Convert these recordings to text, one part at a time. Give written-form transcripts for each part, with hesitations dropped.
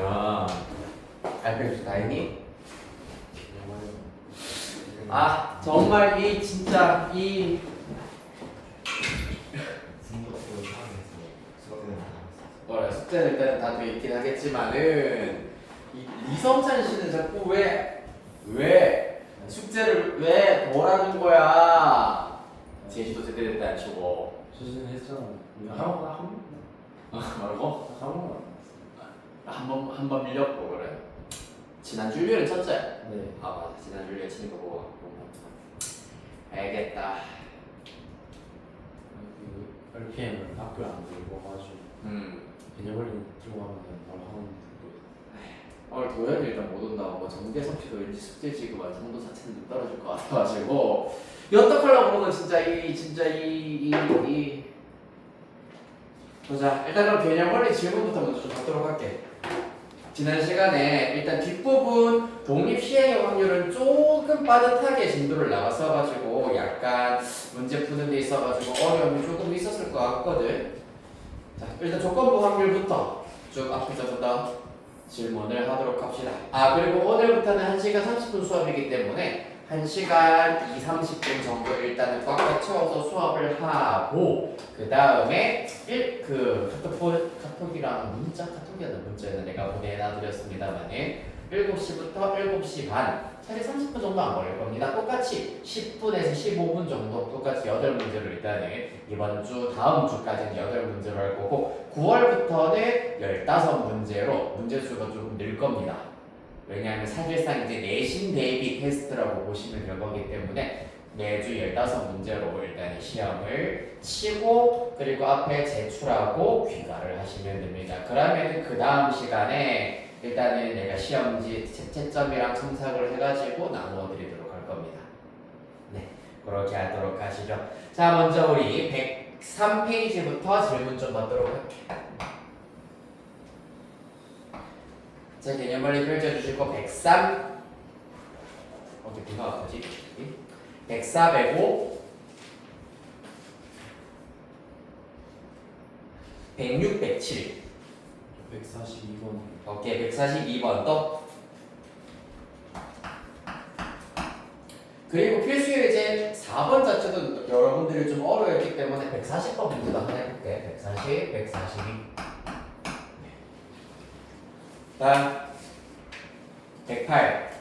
아, 알펜스 다행히. 아, 정말 이 진짜 이 숙제는 일단 다 돼 있긴 하겠지만은 이 리성찬 씨는 자꾸 왜 숙제를 왜 뭐라는 거야? 제시도 제대로 됐다 안 치고. 수준 했잖아. 한 말고 번만. 한 번 밀렸고 그래. 지난 주일은 쳤지? 네. 아 맞아, 지난 주일에 치는 거 보고 알겠다. 그 RPM을 학교에 안 들고 가지고 개념을 들고 가면 바로 하는 오늘 도현이 일단 못 온다고 뭐 정대섭 씨도 왠지 숙제 지구만 정도 자체는 좀 떨어질 것 같아가지고 이 어떡하려고 그러는 진짜 이 보자. 일단 그럼 개념 원리 질문부터 먼저 좀 받도록 할게. 지난 시간에 일단 뒷부분 독립 시행의 확률은 조금 빠듯하게 진도를 나왔어가지고 약간 문제 푸는 데 있어가지고 어려움이 조금 있었을 것 같거든. 자, 일단 조건부 확률부터 쭉 앞에서부터 질문을 하도록 합시다. 아, 그리고 오늘부터는 1시간 30분 수업이기 때문에 1시간 2, 30분 정도 일단은 꽉꽉 채워서 수업을 하고 그 다음에 카톡이랑 문자는 내가 보내놔드렸습니다만은 7시부터 7시 반 사실 30분 정도 안 걸릴 겁니다. 똑같이 10분에서 15분 정도 똑같이 8문제를 일단은 이번 주 다음 주까지는 8문제로 할 거고 9월부터는 15문제로 문제수가 조금 늘 겁니다. 왜냐하면 사실상 이제 내신 대비 테스트라고 보시면 될 거기 때문에 매주 15문제로 일단 시험을 치고 그리고 앞에 제출하고 귀가를 하시면 됩니다. 그러면 그 다음 시간에 일단은 내가 시험지 채점이랑 첨삭을 해가지고 나누어 드리도록 할 겁니다. 네, 그렇게 하도록 하시죠. 자, 먼저 우리 103페이지부터 질문 좀 받도록 할게요. 자, 개념원리 펼쳐주시고 103 어떻게 비가 아프지? 104 빼고 106, 107 142번. 오케이, 142번 또 그리고 필수 예제 4번 자체도 여러분들이 좀 어려웠기 때문에 140번 문제도 하나 해볼게. 140, 142 다음 108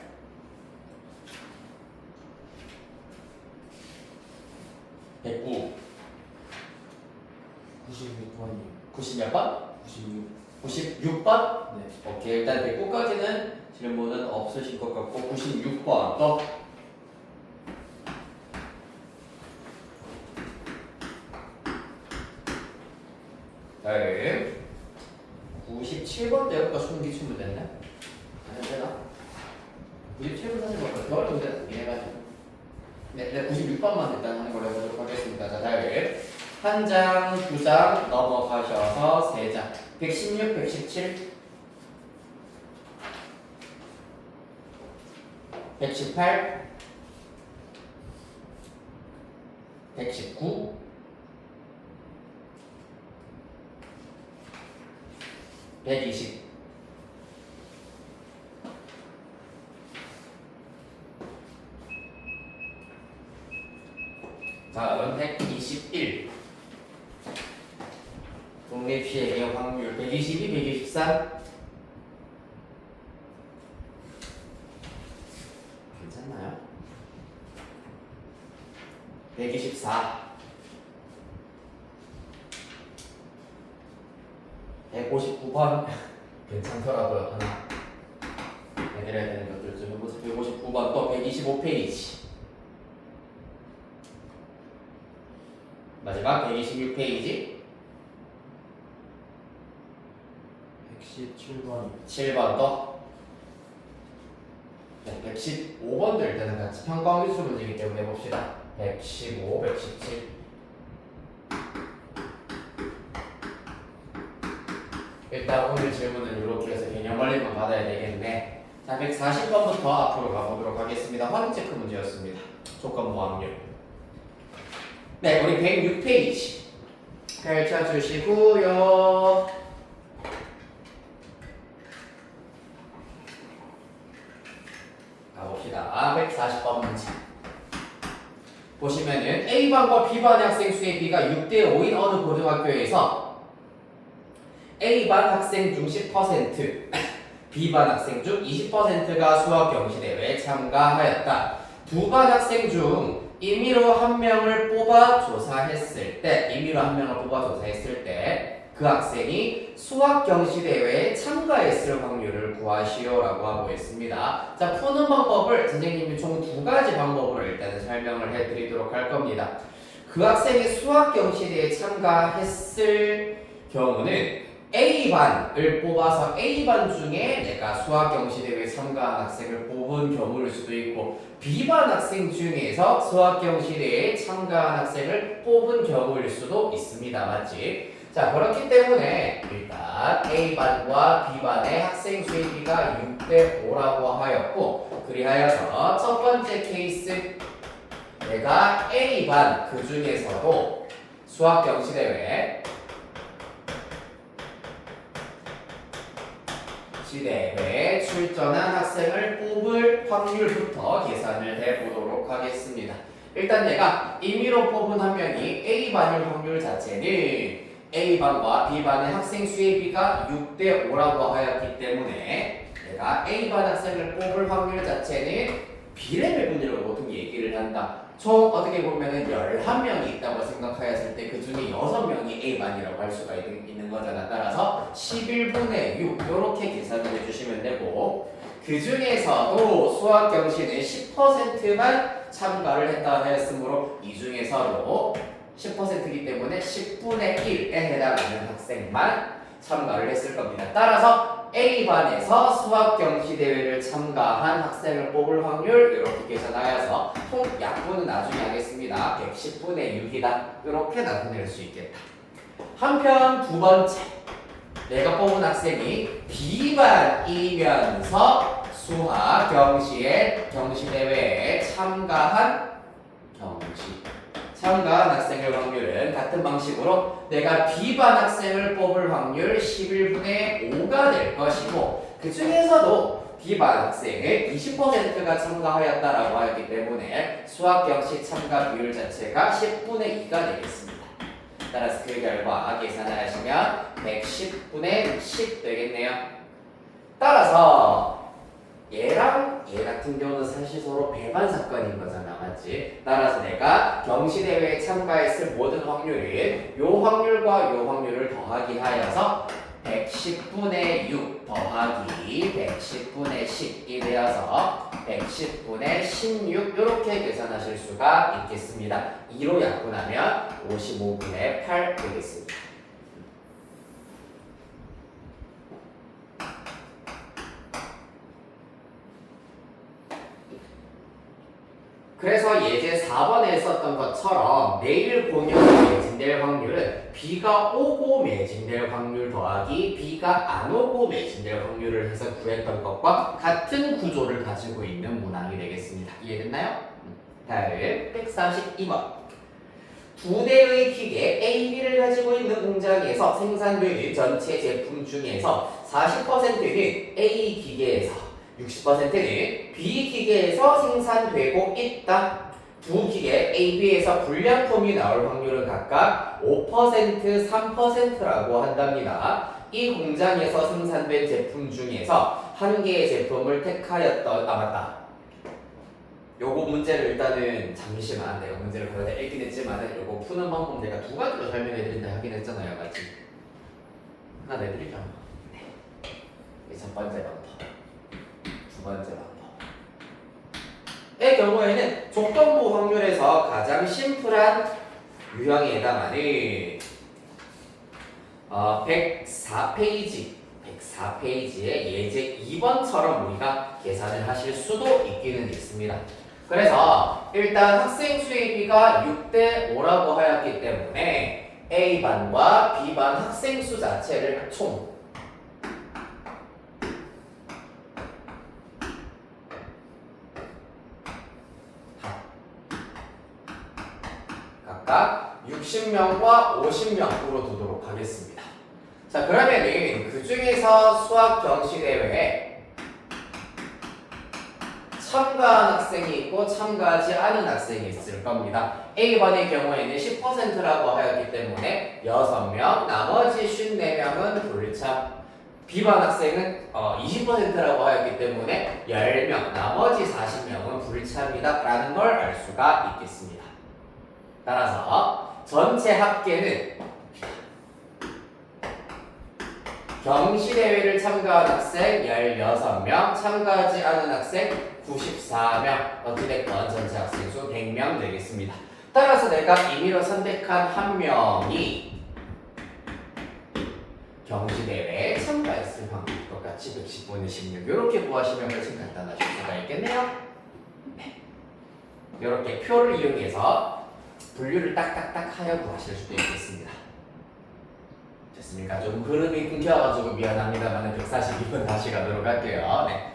109 96번이요. 90몇 번? 96. 96번? 네. 오케이, 일단 109까지는 질문은 없으실 것 같고 96번 또 다음 97번 때부터 숨기춤을 됐네? 안 되나? 97번 사실 뭐 그렇게 어려운 문제는 아니긴 해가지고 네, 96번만 일단 하는 걸로 해보도록 하겠습니다. 자, 다음 한 장, 두 장 넘어가셔서 세 장 116, 117 118 119 120 다음은 121 독립시행의 확률 122, 123 괜찮나요? 124 159번 괜찮더라고요. 하나 해드려야 되는 것들 좀 해보세요. 159번 또 125페이지 마지막 126페이지 117번이요. 7번 또 네, 115번도 일단은 같이 평가원 기술 문제이기 때문에 해봅시다. 115, 117 일단 오늘 질문은 이렇게 해서 개념 원리만 받아야 되겠네. 자, 140번부터 앞으로 가보도록 하겠습니다. 확인체크 문제였습니다. 조건부 확률. 네, 우리 106페이지 펼쳐주시고요. 가봅시다. 140번 문제. 보시면은 A반과 B반의 학생 수의 비가 6대 5인 어느 고등학교에서 A반 학생 중 10%, B반 학생 중 20%가 수학 경시대회에 참가하였다. 두 반 학생 중 임의로 한 명을 뽑아 조사했을 때 그 학생이 수학 경시대회에 참가했을 확률을 구하시오라고 하고 있습니다. 자, 푸는 방법을 선생님이 총 두 가지 방법으로 일단은 설명을 해드리도록 할 겁니다. 그 학생이 수학 경시대회에 참가했을 경우는 A반을 뽑아서 A반 중에 내가 수학 경시대회에 참가한 학생을 뽑은 경우일 수도 있고 B반 학생 중에서 수학 경시대회에 참가한 학생을 뽑은 경우일 수도 있습니다. 맞지? 자, 그렇기 때문에 일단 A반과 B반의 학생 수의 비가 6대 5라고 하였고 그리하여서 첫 번째 케이스 내가 A반 그 중에서도 수학 경시대회 시대회에 출전한 학생을 뽑을 확률부터 계산을 해보도록 하겠습니다. 일단 내가 임의로 뽑은 한 명이 A반일 확률 자체는 A반과 B반의 학생 수의 비가 6대 5라고 하였기 때문에 내가 A반 학생을 뽑을 확률 자체는 비례배분이라고 보통 얘기를 한다. 총 어떻게 보면은 11명이 있다고 생각하였을 때 그 중에 6명이 A반이라고 할 수가 있는 거잖아. 따라서 11분의 6 이렇게 계산을 해주시면 되고 그 중에서도 수학 경시는 10%만 참가를 했다 하였으므로 이 중에서도 10%이기 때문에 10분의 1에 해당하는 학생만 참가를 했을 겁니다. 따라서 A반에서 수학 경시대회를 참가한 학생을 뽑을 확률 이렇게 계산하여서 총 약분은 나중에 하겠습니다. 110분의 6이다. 이렇게 나타낼 수 있겠다. 한편 두 번째 내가 뽑은 학생이 B반이면서 수학 경시대회에 참가한 학생의 확률은 같은 방식으로 내가 B반 학생을 뽑을 확률 11분의 5가 될 것이고 그 중에서도 B반 학생의 20%가 참가하였다라고 하였기 때문에 수학 경시 참가 비율 자체가 10분의 2가 되겠습니다. 따라서 그 결과 계산을 하시면 110분의 10 되겠네요. 따라서 얘랑 얘 같은 경우는 사실 서로 배반 사건인 거잖아, 맞지? 따라서 내가 경시대회에 참가했을 모든 확률은 요 확률과 요 확률을 더하기 하여서 110분의 6 더하기 110분의 10이 되어서 110분의 16 이렇게 계산하실 수가 있겠습니다. 2로 약분하면 55분의 8 되겠습니다. 그래서 예제 4번에 썼던 것처럼 내일 공연이 매진될 확률은 B가 오고 매진될 확률 더하기 B가 안 오고 매진될 확률을 해서 구했던 것과 같은 구조를 가지고 있는 문항이 되겠습니다. 이해됐나요? 다음 142번 두 대의 기계 A, B를 가지고 있는 공장에서 생산되는 전체 제품 중에서 40%는 A 기계에서 60%는 B 기계에서 생산되고 있다. 두 기계 A, B에서 불량품이 나올 확률은 각각 5%, 3%라고 한답니다. 이 공장에서 생산된 제품 중에서 한 개의 제품을 택하였던 맞다. 요거 문제를 일단은 잠시만 내가 문제를 거의 다 읽긴 했지만은 요거 푸는 방법 내가 두 가지로 설명해 드린다 하긴 했잖아요, 맞지? 하나 내드릴게요. 네. 이 첫 번째 방법. 두 번째 방법의 경우에는 조건부 확률에서 가장 심플한 유형에 해당하는 104페이지의 예제 2번처럼 우리가 계산을 하실 수도 있기는 있습니다. 그래서 일단 학생 수의비가 6대 5라고 하였기 때문에 A반과 B반 학생 수 자체를 총 각각 60명과 50명으로 두도록 하겠습니다. 자, 그러면은 그 중에서 수학 경시대회에 참가한 학생이 있고 참가하지 않은 학생이 있을 겁니다. A반의 경우에는 10%라고 하였기 때문에 6명, 나머지 54명은 불참. B반 학생은 20%라고 하였기 때문에 10명, 나머지 40명은 불참이다 라는 걸 알 수가 있겠습니다. 따라서 전체 합계는 경시대회를 참가한 학생 16명, 참가하지 않은 학생 94명, 어찌됐건 전체 학생 수 100명 되겠습니다. 따라서 내가 임의로 선택한 한 명이 경시대회에 참가했을 확률 똑같이 110분의 16 이렇게 구하시면 훨씬 간단하실 수가 있겠네요. 네. 이렇게 표를 이용해서 분류를 딱딱딱 하여 구하실 수도 있겠습니다. 됐습니까? 좀 흐름이 끊겨가지고 미안합니다만 142번 다시 가도록 할게요. 네.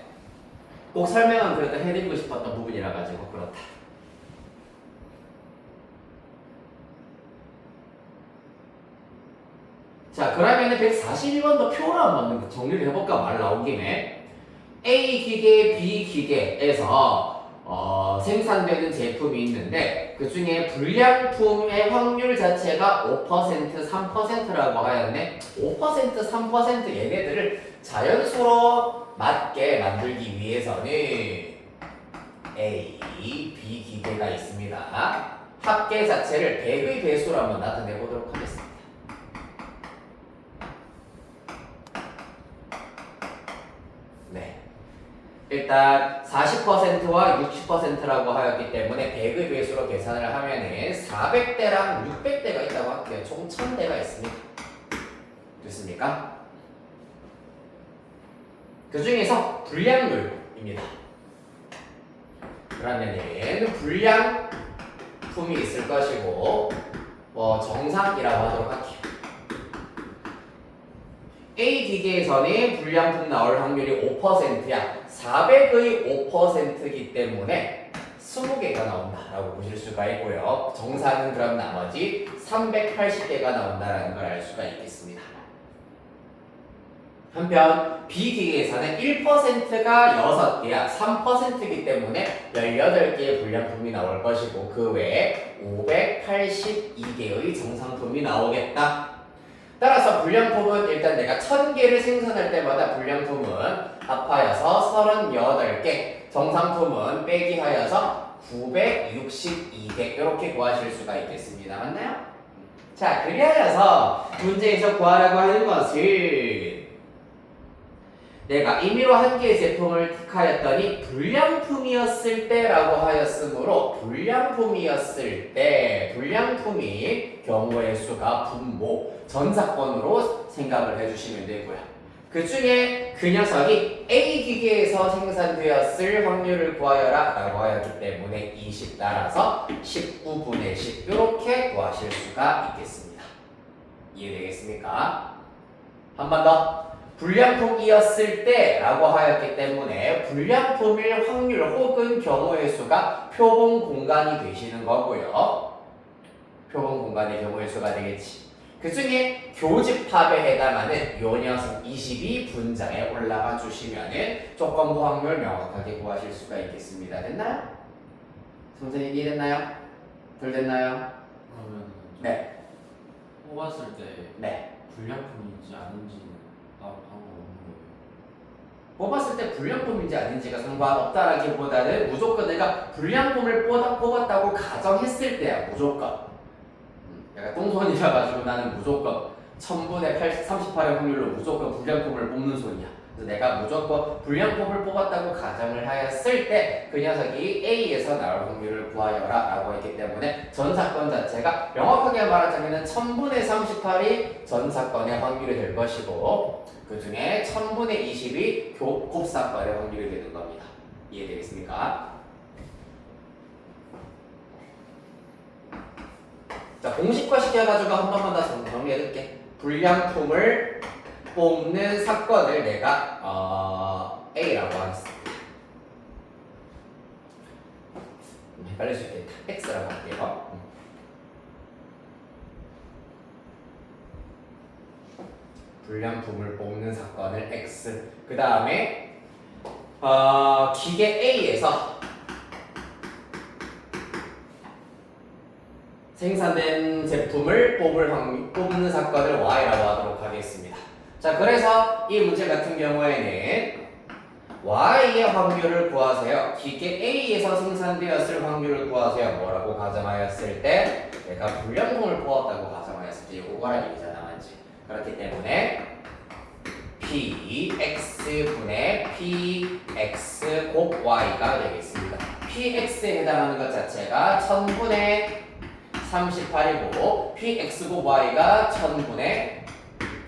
꼭 설명은 그래도 해드리고 싶었던 부분이라 가지고 그렇다. 자, 그러면은 142번도 표를 한번 정리를 해볼까 말 나온 김에 A 기계, B 기계에서 생산되는 제품이 있는데 그 중에 불량품의 확률 자체가 5%, 3%라고 하였네. 5%, 3% 얘네들을 자연수로 맞게 만들기 위해서는 A, B 기계가 있습니다. 합계 자체를 100의 배수로 한번 나타내 보도록 하겠습니다. 네. 일단 40%와 60%라고 하였기 때문에 100의 배수로 계산을 하면은 400대랑 600대가 있다고 할게요. 총 1000대가 있습니다. 됐습니까? 그 중에서 불량률입니다. 그러면은 불량품이 있을 것이고 정상이라고 하도록 할게요. A 기계에서는 불량품 나올 확률이 5%야. 400의 5%이기 때문에 20개가 나온다라고 보실 수가 있고요. 정상은 그럼 나머지 380개가 나온다라는 걸 알 수가 있겠습니다. 한편 B 기계에서는 1%가 6개야. 3%이기 때문에 18개의 불량품이 나올 것이고 그 외에 582개의 정상품이 나오겠다. 따라서 불량품은 일단 내가 1000개를 생산할 때마다 불량품은 합하여서 38개, 정상품은 빼기 하여서 962개 이렇게 구하실 수가 있겠습니다. 맞나요? 자, 그리하여서 문제에서 구하라고 하는 것은 내가 임의로 한 개의 제품을 택하였더니 불량품이었을 때라고 하였으므로 불량품이 경우의 수가 분모 전사건으로 생각을 해주시면 되고요. 그 중에 그 녀석이 A 기계에서 생산되었을 확률을 구하여라 라고 하였기 때문에 20 따라서 19분의 10 이렇게 구하실 수가 있겠습니다. 이해되겠습니까? 한 번 더. 불량품이었을 때 라고 하였기 때문에 불량품일 확률 혹은 경우의 수가 표본 공간이 되시는 거고요. 표본 공간의 경우의 수가 되겠지. 그 중에 교집합에 해당하는 요 녀석 22 분자에 올라가 주시면은 조건부 확률 명확하게 구하실 수가 있겠습니다. 됐나요? 선생님 이해됐나요? 덜 됐나요? 그러면 네. 뽑았을 때 네. 불량품인지 아닌지는 따로 방법 없는 거예요. 뽑았을 때 불량품인지 아닌지가 상관없다라기보다는 무조건 내가 불량품을 뽑았다고 가정했을 때야 무조건. 약간 똥손이라 가지고 나는 무조건 1000분의 38의 확률로 무조건 불량품을 뽑는 손이야. 그래서 내가 무조건 불량품을 뽑았다고 가정을 하였을 때 그 녀석이 A에서 나올 확률을 구하여라 라고 했기 때문에 전 사건 자체가 명확하게 말하자면 1000분의 38이 전 사건의 확률이 될 것이고 그 중에 1000분의 20이 곱사건의 확률이 되는 겁니다. 이해되겠습니까? 자, 공식화 시켜가지고 한 번만 더 정리해줄게. 불량품을 뽑는 사건을 내가 A라고 하겠습니다. 헷갈릴 수 있겠다. X라고 할게요. 불량품을 뽑는 사건을 X. 그 다음에 기계 A에서 생산된 제품을 뽑는 사건을 Y라고 하도록 하겠습니다. 자, 그래서 이 문제 같은 경우에는 Y의 확률을 구하세요. 기계 A에서 생산되었을 확률을 구하세요. 뭐라고 가정하였을 때 내가 불량분을 뽑았다고 가정하였을 때 이거란 얘기잖아, 맞지? 그렇기 때문에 PX분의 PX 곱 Y가 되겠습니다. PX에 해당하는 것 자체가 1000분의 38이고 PX 곱 Y가 1000분의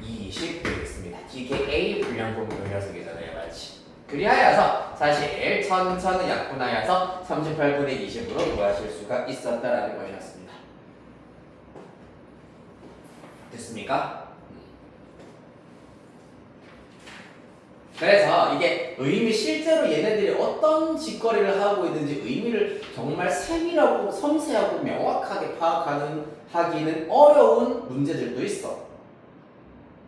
20 되겠습니다. 기계 A 불량분의 녀석이잖아요, 맞지? 그리하여서 사실 1000은 약분하여서 38분의 20으로 구하실 수가 있었다라는 것이었습니다. 됐습니까? 그래서 이게 실제로 얘네들이 어떤 짓거리를 하고 있는지 의미를 정말 세밀하고 섬세하고 명확하게 하기는 어려운 문제들도 있어.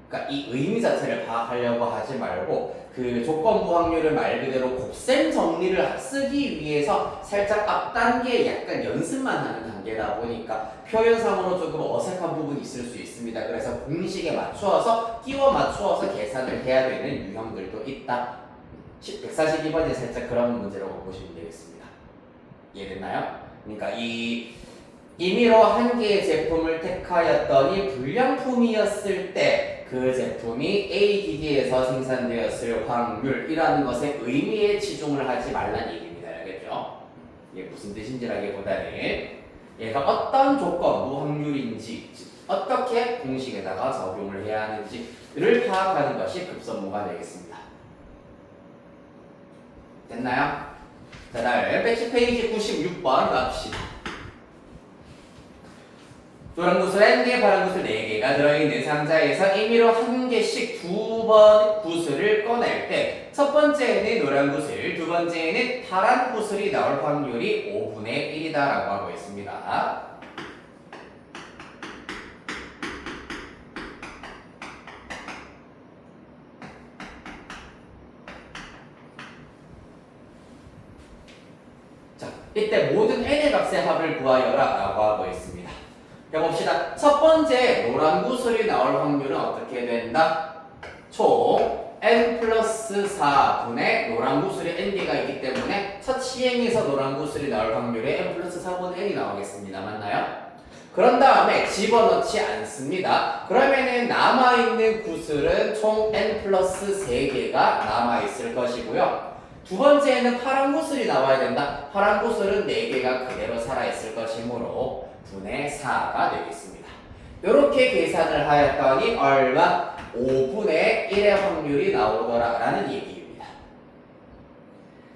그러니까 이 의미 자체를 파악하려고 하지 말고 그 조건부 확률을 말 그대로 곱셈 정리를 쓰기 위해서 살짝 앞 단계에 약간 연습만 하는 단계다 보니까 표현상으로 조금 어색한 부분이 있을 수 있습니다. 그래서 공식에 맞추어서 끼워 맞추어서 계산을 해야 되는 유형들도 있다. 142번이 살짝 그런 문제라고 보시면 되겠습니다. 이해됐나요? 그러니까 임의로 한 개의 제품을 택하였더니 불량품이었을 때 그 제품이 A 기계에서 생산되었을 확률이라는 것에 의미에 치중을 하지 말라는 얘기입니다. 알겠죠? 이게 무슨 뜻인지라기보다는 얘가 어떤 조건부 확률인지 어떻게 공식에다가 적용을 해야 하는지를 파악하는 것이 급선무가 되겠습니다. 됐나요? 자, 다음 백시페이지 96번 갑시다. 노란 구슬 1개, 파란 구슬 4개가 들어있는 상자에서 임의로 한 개씩 2번 구슬을 꺼낼 때 첫 번째에는 노란 구슬, 두 번째에는 파란 구슬이 나올 확률이 5분의 1이다 라고 하고 있습니다. 자, 이때 모든 n의 값의 합을 구하여라 라고 하고 있습니다. 해봅시다. 첫 번째 노란 구슬이 나올 확률은 어떻게 된다? 총 n 플러스 4분의 노란 구슬이 n개가 있기 때문에 첫 시행에서 노란 구슬이 나올 확률이 n 플러스 4분의 n이 나오겠습니다. 맞나요? 그런 다음에 집어넣지 않습니다. 그러면은 남아있는 구슬은 총 n 플러스 3개가 남아있을 것이고요. 두 번째에는 파란 구슬이 나와야 된다. 파란 구슬은 4개가 그대로 살아있을 것이므로 분의 4가 되겠습니다. 이렇게 계산을 하였더니 얼마? 5분의 1의 확률이 나오더라 라는 얘기입니다.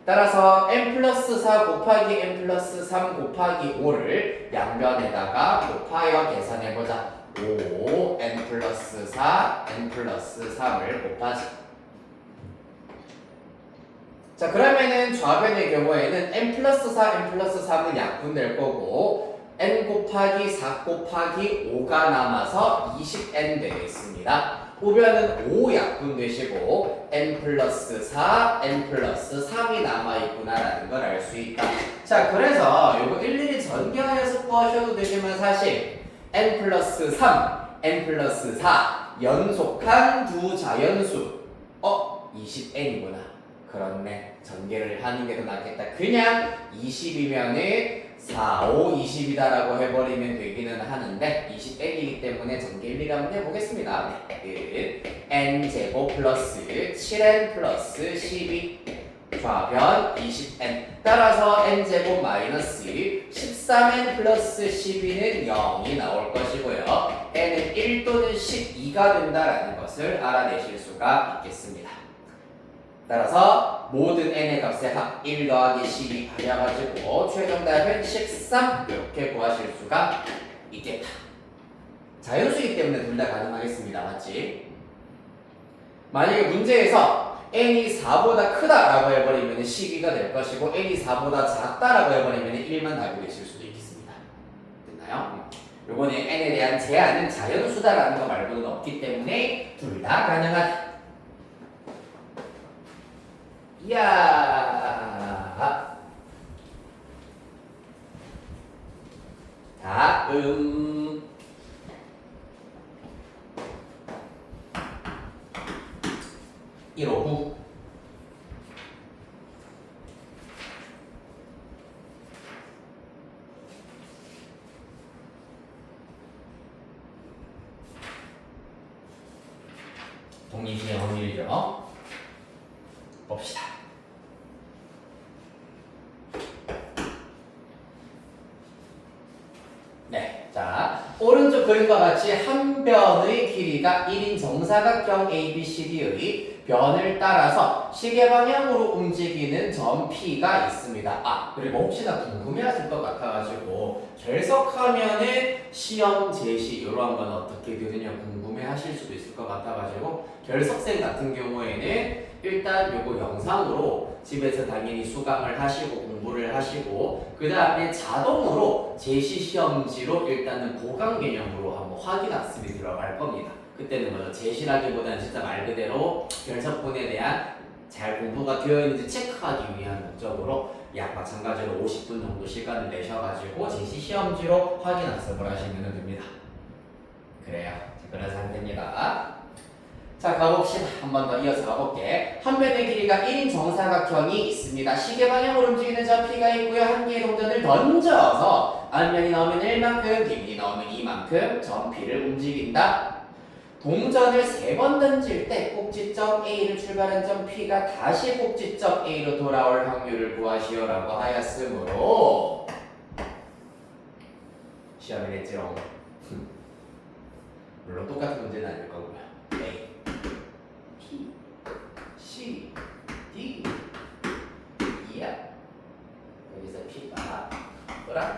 따라서 n 플러스 4 곱하기 n 플러스 3 곱하기 5를 양변에다가 곱하여 계산해보자. 5 n 플러스 4 n 플러스 3을 곱하지. 자, 그러면은 좌변의 경우에는 n 플러스 4 n 플러스 3은 약분될 거고 n 곱하기 4 곱하기 5가 남아서 20n 되겠습니다. 우변은 5 약분되시고 n 플러스 4, n 플러스 3이 남아있구나라는 걸 알 수 있다. 자, 그래서 이거 일일이 전개하여서 구하셔도 되지만 사실 n 플러스 3, n 플러스 4 연속한 두 자연수 20n이구나. 그렇네. 전개를 하는 게 더 낫겠다. 그냥 20이면은 4, 5, 20이다라고 해버리면 되기는 하는데 20n이기 때문에 전개 일일이 한번 해보겠습니다. n제곱 플러스 7n 플러스 12 좌변 20n 따라서 n제곱 마이너스 13n 플러스 12는 0이 나올 것이고요. n은 1 또는 12가 된다라는 것을 알아내실 수가 있겠습니다. 따라서 모든 n의 값의 합 1 더하기 12 하여가지고 최종답은 13 이렇게 구하실 수가 있겠다. 자연수이기 때문에 둘 다 가능하겠습니다. 맞지? 만약에 문제에서 n이 4보다 크다라고 해버리면 12가 될 것이고 n이 4보다 작다라고 해버리면 1만 답이 되실 수도 있겠습니다. 됐나요? 요거는 n에 대한 제한은 자연수다라는 거 말고는 없기 때문에 둘 다 가능하다. 야. 다음 159 독립시행 확률이죠. 봅시다. 네, 자 오른쪽 그림과 같이 한 변의 길이가 1인 정사각형 ABCD의 변을 따라서 시계 방향으로 움직이는 점 P가 있습니다. 아, 그리고 혹시나 궁금해하실 것 같아가지고 결석하면은 시험 제시 이런 건 어떻게 되느냐 궁금해하실 수도 있을 것 같아가지고 결석생 같은 경우에는 일단 요거 영상으로 집에서 당연히 수강을 하시고 공부를 하시고 그 다음에 자동으로 제시 시험지로 일단은 보강 개념으로 한번 확인 학습이 들어갈 겁니다. 그때는 먼저 제시라기보다는 진짜 말 그대로 결석분에 대한 잘 공부가 되어 있는지 체크하기 위한 목적으로 약 마찬가지로 50분 정도 시간을 내셔가지고 제시 시험지로 확인 학습을 하시면 됩니다. 그래요. 그런 상태입니다. 자, 가봅시다. 한 번 더 이어서 가볼게. 한 변의 길이가 1인 정사각형이 있습니다. 시계 방향으로 움직이는 점 P가 있고요. 한 개의 동전을 던져서 앞면이 나오면 1만큼, 뒷면이 나오면 2만큼 점 P를 움직인다. 동전을 3번 던질 때 꼭지점 A를 출발한 점 P가 다시 꼭지점 A로 돌아올 확률을 구하시오라고 하였으므로 시험이 됐죠. 물론 똑같은 문제는 아닐 거고요. A, P, C, D, E야. 여기서 P가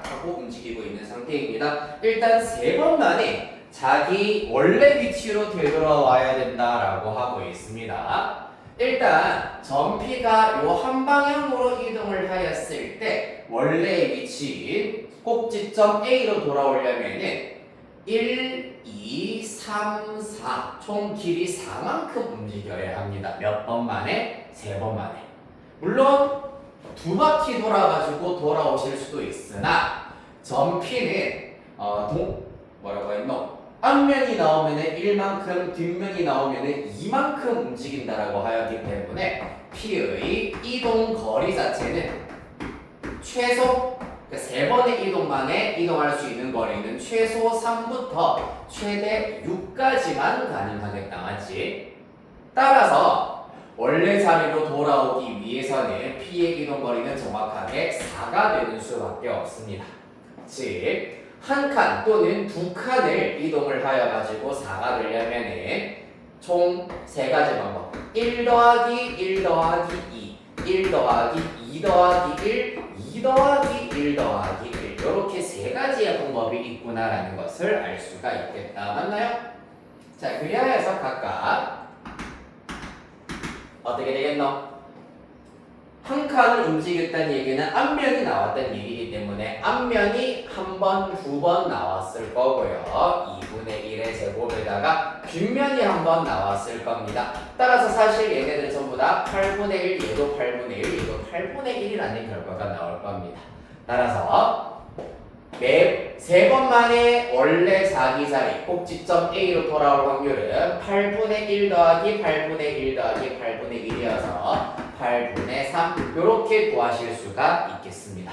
하고 움직이고 있는 상태입니다. 일단 3번 만에 자기 원래 위치로 되돌아와야 된다라고 하고 있습니다. 일단 점 P가 요 한 방향으로 이동을 하였을 때 원래 위치인 꼭지점 A로 돌아오려면은 1, 2, 3, 4 총 길이 4만큼 움직여야 합니다. 몇 번 만에? 3번 만에. 물론 2바퀴 돌아가지고 돌아오실 수도 있으나 점 P는 뭐라고 했노? 앞면이 나오면은 1만큼, 뒷면이 나오면은 2만큼 움직인다라고 하였기 때문에 P의 이동 거리 자체는 최소 3번의 이동 만에 이동할 수 있는 거리는 최소 3부터 최대 6까지만 가능하겠다. 맞지? 따라서 원래 자리로 돌아오기 위해서는 P의 이동 거리는 정확하게 4가 되는 수밖에 없습니다. 즉 한 칸 또는 2칸을 이동을 하여 가지고 4가 되려면은 총 3가지 방법 1 더하기 1 더하기 2 1 더하기 2 더하기 1 2 더하기 1 더하기 1 이렇게 3가지의 방법이 있구나라는 것을 알 수가 있겠다. 맞나요? 자, 그리하여서 각각 어떻게 되겠노? 한 칸을 움직였다는 얘기는 앞면이 나왔다는 얘기이기 때문에 앞면이 한 번, 2번 나왔을 거고요. 2분의 1의 제곱에다가 뒷면이 한 번 나왔을 겁니다. 따라서 사실 얘네들 전부 다 8분의 1, 얘도 8분의 1, 얘도 8분의 1이라는 결과가 나올 겁니다. 따라서 매 3번 만에 원래 자기 자리 꼭지점 A로 돌아올 확률은 8분의 1 더하기 8분의 1 더하기 8분의 1이어서 8분의 3 이렇게 구하실 수가 있겠습니다.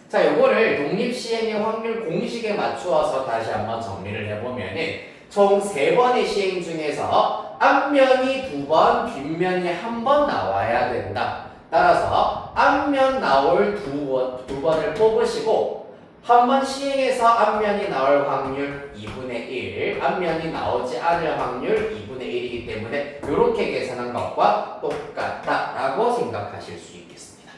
자, 요거를 독립시행의 확률 공식에 맞추어서 다시 한번 정리를 해보면은 총 3번의 시행 중에서 앞면이 2번, 뒷면이 1번 나와야 된다. 따라서 앞면 나올 2번을 뽑으시고 한 번 시행해서 앞면이 나올 확률 2분의 1, 앞면이 나오지 않을 확률 2분의 1이기 때문에 이렇게 계산한 것과 똑같다라고 생각하실 수 있겠습니다.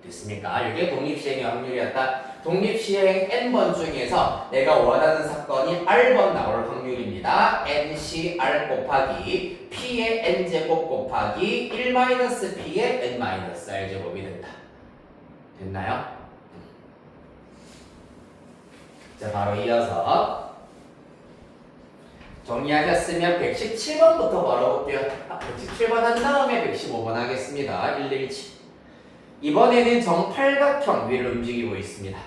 됐습니까? 이게 독립시행의 확률이었다. 독립시행 n번 중에서 내가 원하는 사건이 r번 나올 확률입니다. ncr 곱하기 p의 n제곱 곱하기 1-p의 n-r 제곱이 된다. 됐나요? 자, 바로 이어서 정리하셨으면 117번부터 걸어볼게요. 117번 한 다음에 115번 하겠습니다. 117. 이번에는 정팔각형 위를 움직이고 있습니다.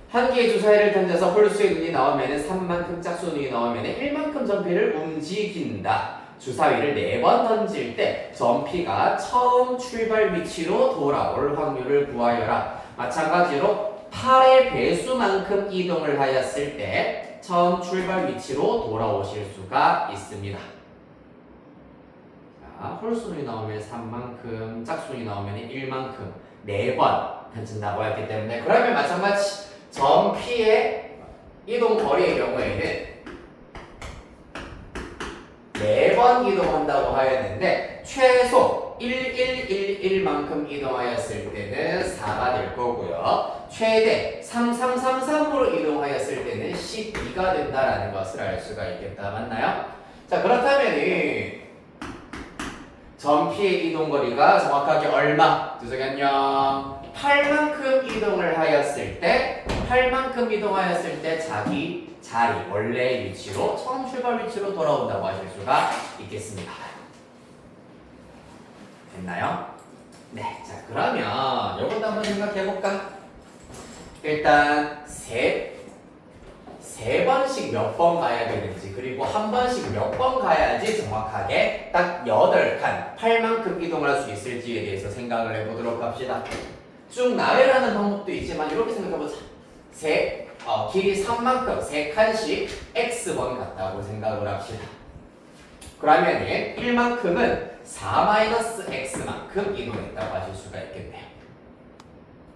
한 개의 주사위를 던져서 홀수의 눈이 나오면 3만큼 짝수 눈이 나오면 1만큼 점피를 움직인다. 주사위를 4번 던질 때 점피가 처음 출발 위치로 돌아올 확률을 구하여라. 마찬가지로 8의 배수만큼 이동을 하였을 때 처음 출발 위치로 돌아오실 수가 있습니다. 자, 홀수눈이 나오면 3만큼, 짝수눈이 나오면 1만큼 4번 던진다고 했기 때문에 그러면 마찬가지 점피의 이동 거리의 경우에는 4번 이동한다고 하였는데 최소 1111만큼 이동하였을 때는 4가 될 거고요. 최대 3333으로 이동하였을 때는 12가 된다라는 것을 알 수가 있겠다. 맞나요? 자, 그렇다면 점피의 이동거리가 정확하게 얼마? 주석연요 8만큼 이동을 하였을 때 8만큼 이동하였을 때 자기 자리, 원래의 위치로 처음 출발 위치로 돌아온다고 하실 수가 있겠습니다. 됐나요? 네, 자 그러면 이것도 한번 생각해 볼까? 일단 세 번씩 몇 번 가야 되는지 그리고 한 번씩 몇 번 가야지 정확하게 딱 8칸 8만큼 이동할 수 있을지에 대해서 생각을 해보도록 합시다. 쭉 나열하는 방법도 있지만 이렇게 생각해보자. 길이 3만큼 3칸씩 x번 같다고 생각을 합시다. 그러면 1만큼은 4-x만큼 이동했다고 하실 수가 있겠네요.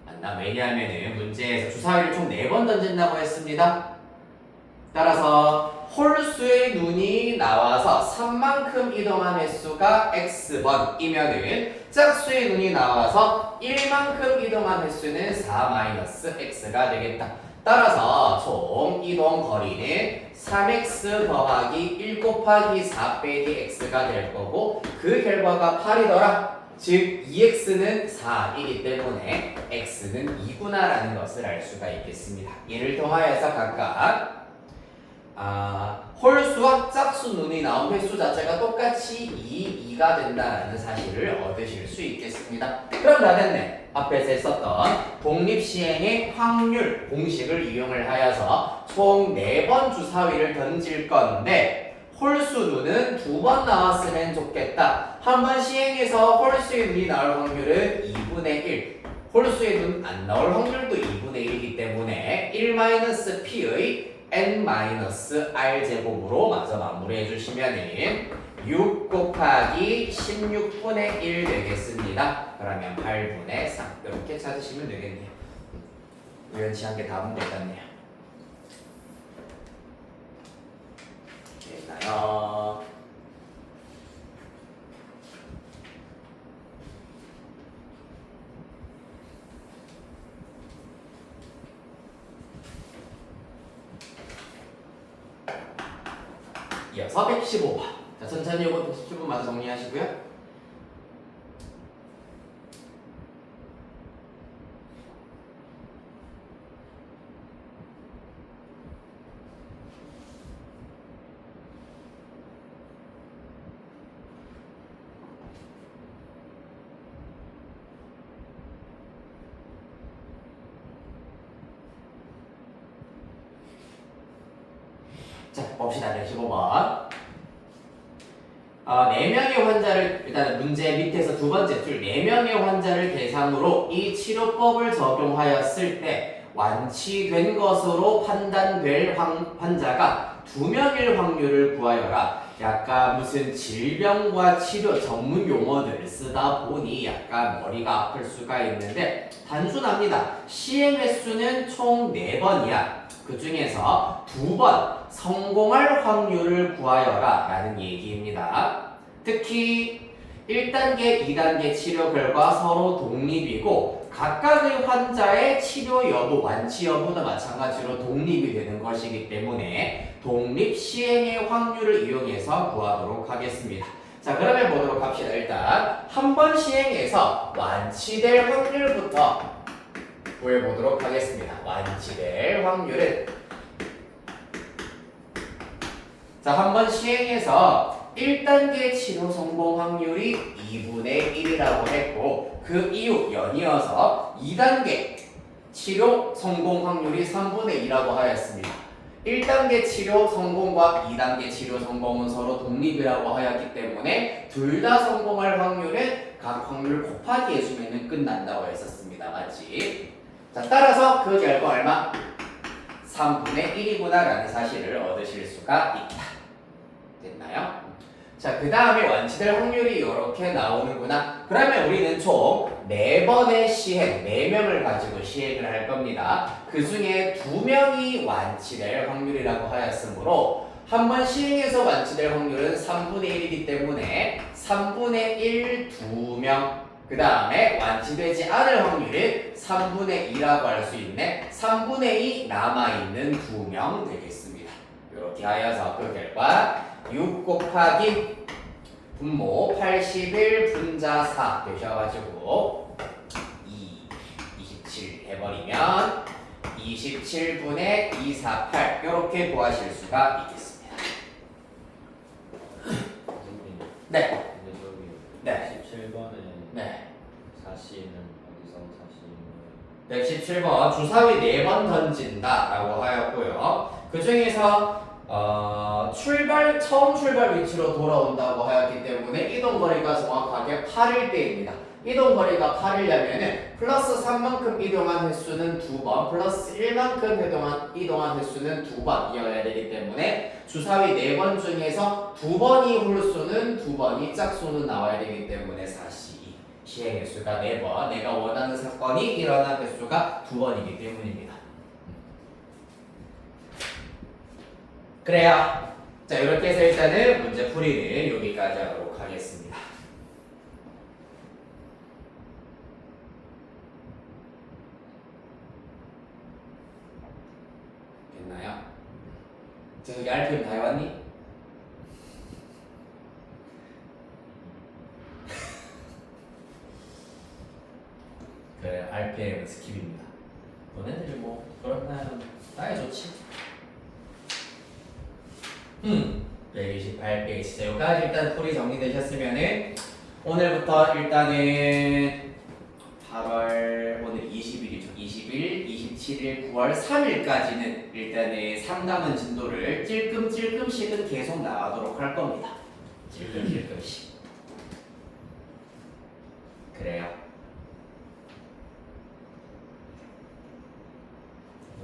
맞나? 왜냐하면 문제에서 주사위를 총 4번 던진다고 했습니다. 따라서 홀수의 눈이 나와서 3만큼 이동한 횟수가 x번이면은 짝수의 눈이 나와서 1만큼 이동한 횟수는 4-x가 되겠다. 따라서 총 이동 거리는 3x 더하기 1 곱하기 4 빼기 x가 될 거고 그 결과가 8이더라. 즉 2x는 4이기 때문에 x는 2구나라는 것을 알 수가 있겠습니다. 이를 통하여서 각각 홀수와 짝수 눈이 나온 횟수 자체가 똑같이 2가 된다는 사실을 얻으실 수 있겠습니다. 그럼 다 됐네. 앞에서 했었던 독립시행의 확률 공식을 이용을 하여서 총 4번 주사위를 던질 건데 홀수 눈은 2번 나왔으면 좋겠다. 한 번 시행해서 홀수의 눈이 나올 확률은 2분의 1. 홀수의 눈 안 나올 확률도 2분의 1이기 때문에 1-p의 n-r 제곱으로 마저 마무리해 주시면은 6 곱하기 16분의 1 되겠습니다. 그러면 8분의 3 이렇게 찾으시면 되겠네요. 우연치 않게 답은 됐겠네요. 됐나요? 이어서 115번. 자, 천천히 이거 117번 마저 정리하시고요. 자, 봅시다. 115번. 4명의 환자를, 일단 문제 밑에서 두 번째 줄 4명의 환자를 대상으로 이 치료법을 적용하였을 때 완치된 것으로 판단될 환자가 2명일 확률을 구하여라. 약간 무슨 질병과 치료 전문 용어들을 쓰다 보니 약간 머리가 아플 수가 있는데 단순합니다. 시행 횟수는 총 4번이야. 그 중에서 2번 성공할 확률을 구하여라 라는 얘기입니다. 특히 1단계, 2단계 치료 결과 서로 독립이고 각각의 환자의 치료 여부, 완치 여부도 마찬가지로 독립이 되는 것이기 때문에 독립 시행의 확률을 이용해서 구하도록 하겠습니다. 자, 그러면 보도록 합시다. 일단 한 번 시행해서 완치될 확률부터 구해보도록 하겠습니다. 완치될 확률은 자, 한번 시행해서 1단계 치료 성공 확률이 2분의 1이라고 했고 그 이후 연이어서 2단계 치료 성공 확률이 3분의 2라고 하였습니다. 1단계 치료 성공과 2단계 치료 성공은 서로 독립이라고 하였기 때문에 둘 다 성공할 확률은 각 확률 곱하기 해주면 끝난다고 했었습니다. 맞지? 자, 따라서 그 결과 얼마? 3분의 1이구나 라는 사실을 얻으실 수가 있다. 됐나요? 자, 그 다음에 완치될 확률이 이렇게 나오는구나. 그러면 우리는 총 4번의 시행, 4명을 가지고 시행을 할 겁니다. 그 중에 2명이 완치될 확률이라고 하였으므로 한 번 시행해서 완치될 확률은 3분의 1이기 때문에 3분의 1 2명, 그 다음에 완치되지 않을 확률은 3분의 2라고 할 수 있네. 3분의 2 남아있는 2명 되겠습니다. 이렇게 하여서 그 결과 6 곱하기 분모 81 분자 4 되셔가지고 27 해버리면 27분의 248 이렇게 구하실 수가 있겠습니다. 선생님. 네. 근데 저기 네. 17번에 네. 사시는 어디서 사시는 117번 주사위 4번 던진다 라고 하였고요. 그 중에서 처음 출발 위치로 돌아온다고 하였기 때문에 이동거리가 정확하게 8일 때입니다. 이동거리가 8이려면은 플러스 3만큼 이동한 횟수는 2번, 플러스 1만큼 이동한 횟수는 2번이어야 되기 때문에 주사위 4번 중에서 2번이 홀수는 2번이 짝수는 나와야 되기 때문에 사시 시행 횟수가 4번, 내가 원하는 사건이 일어난 횟수가 2번이기 때문입니다. 그래요. 자, 이렇게 해서 일단은 문제 풀이는 여기까지 하도록 하겠습니다. 됐나요? 자, 여기 RPM 다 해왔니? 그래, RPM은 스킵입니다. 너네들이 뭐 그렇다면 나야 좋지. 128페이지. 자, 여기까지 일단 풀이 정리되셨으면은 오늘부터 일단은 8월 오늘 20일이죠. 20일, 27일, 9월 3일까지는 일단은 3단원 진도를 찔끔찔끔씩은 계속 나가도록 할 겁니다. 찔끔찔끔씩. 그래요.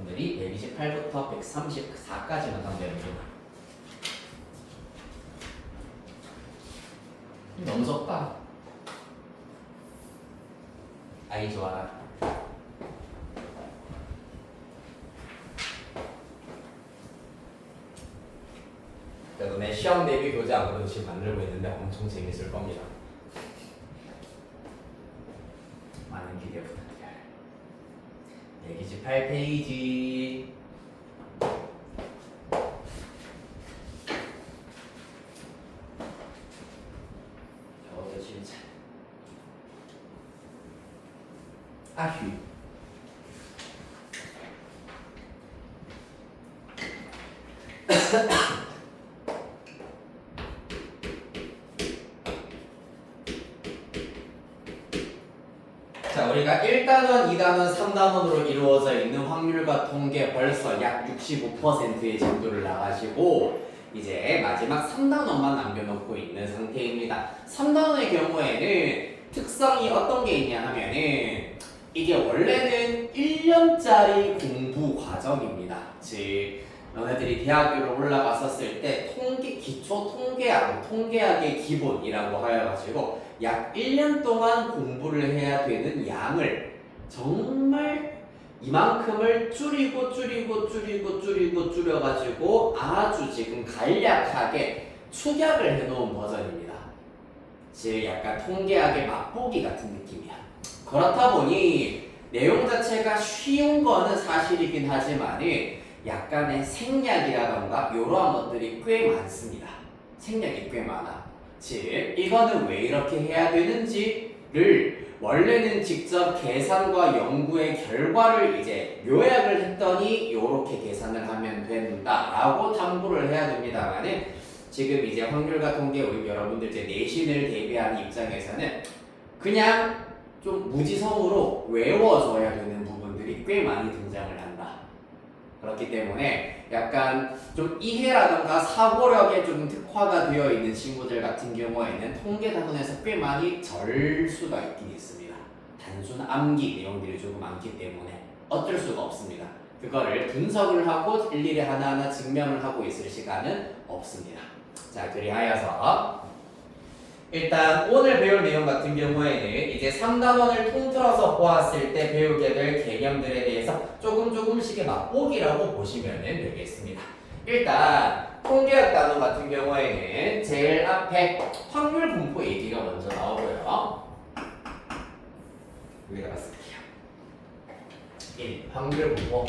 오늘이 128부터 134까지만 하면 되는구나. 너무 적다. 아이 좋아라. 너네 시험 대비 교재 아무래도 지금 만들고 있는데 엄청 재밌을 겁니다. 많은 기대 부탁드려요. 128페이지. 저도 진짜. 아휴. 자, 우리가 1단원, 2단원, 3단원으로 이루어져 있는 확률과 통계 벌써 약 65%의 진도를 나가시고 이제 마지막 3단원만 남겨놓고 있는 상태입니다. 3단원의 경우에는 특성이 어떤 게 있냐 하면은 이게 원래는 1년짜리 공부 과정입니다. 즉 너네들이 대학교로 올라갔었을 때 기초 통계학의 기본이라고 하여가지고 약 1년 동안 공부를 해야 되는 양을 정말 이만큼을 줄여가지고 아주 지금 간략하게 축약을 해놓은 버전입니다. 즉 약간 통계학의 맛보기 같은 느낌이야. 그렇다 보니 내용 자체가 쉬운 거는 사실이긴 하지만 약간의 생략이라던가 이러한 것들이 꽤 많습니다. 생략이 꽤 많아. 즉 이거는 왜 이렇게 해야 되는지를 원래는 직접 계산과 연구의 결과를 이제 요약을 했더니 요렇게 계산을 하면 된다라고 탐구를 해야 됩니다만은 지금 이제 확률과 통계 우리 여러분들 이제 내신을 대비하는 입장에서는 그냥 좀 무지성으로 외워줘야 되는 부분들이 꽤 많이 등장을 한다. 그렇기 때문에 약간 좀 이해라든가 사고력에 좀 특화가 되어 있는 친구들 같은 경우에는 통계 단원에서 꽤 많이 절 수가 있긴 있습니다. 단순 암기 내용들이 조금 많기 때문에 어쩔 수가 없습니다. 그거를 분석을 하고 일일이 하나하나 증명을 하고 있을 시간은 없습니다. 자, 그리하여서 일단 오늘 배울 내용 같은 경우에는 이제 3단원을 통틀어서 보았을 때 배우게 될 개념들에 대해서 조금씩의 맛보기라고 보시면 되겠습니다. 일단 통계학 단원 같은 경우에는 제일 앞에 확률 분포 얘기가 먼저 나오고요. 여기다가 쓸게요. 1. 확률 분포.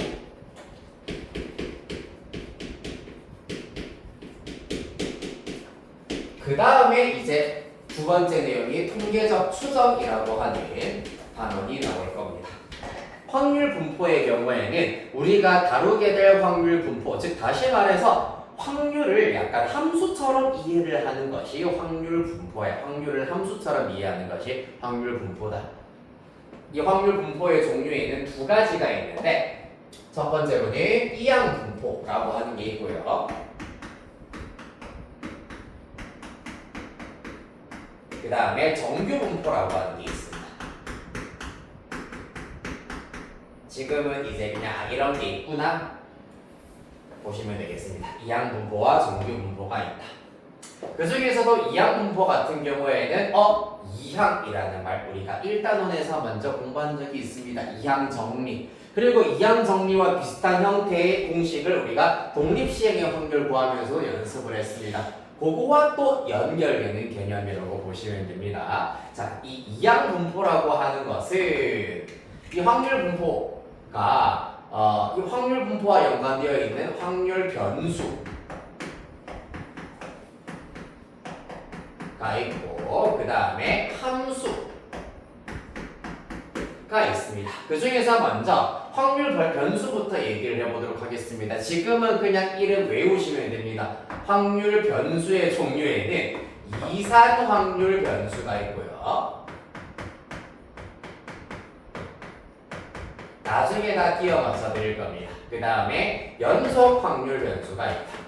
그 다음에 이제 두 번째 내용이 통계적 추정이라고 하는 단원이 나올 겁니다. 확률 분포의 경우에는 우리가 다루게 될 확률 분포, 즉 다시 말해서 확률을 약간 함수처럼 이해를 하는 것이 확률 분포야. 확률을 함수처럼 이해하는 것이 확률 분포다. 이 확률 분포의 종류에는 두 가지가 있는데 첫 번째로는 이항 분포라고 하는 게 있고요. 그 다음에 정규 분포라고 하는 게 있습니다. 지금은 이제 그냥 이런 게 있구나 보시면 되겠습니다. 이항 분포와 정규 분포가 있다. 그 중에서도 이항 분포 같은 경우에는 이항이라는 말 우리가 1단원에서 먼저 공부한 적이 있습니다. 이항 정리. 그리고 이항 정리와 비슷한 형태의 공식을 우리가 독립시행의 확률 구하면서 연습을 했습니다. 그거와 또 연결되는 개념이라고 보시면 됩니다. 자, 이 이항 분포라고 하는 것은 이 확률 분포가 이 확률 분포와 연관되어 있는 확률 변수가 있고 그 다음에 함수가 있습니다. 그 중에서 먼저 확률 변수부터 얘기를 해보도록 하겠습니다. 지금은 그냥 이름 외우시면 됩니다. 확률 변수의 종류에는 이산 확률 변수가 있고요. 나중에 다 끼워 맞춰 드릴 겁니다. 그 다음에 연속 확률 변수가 있다.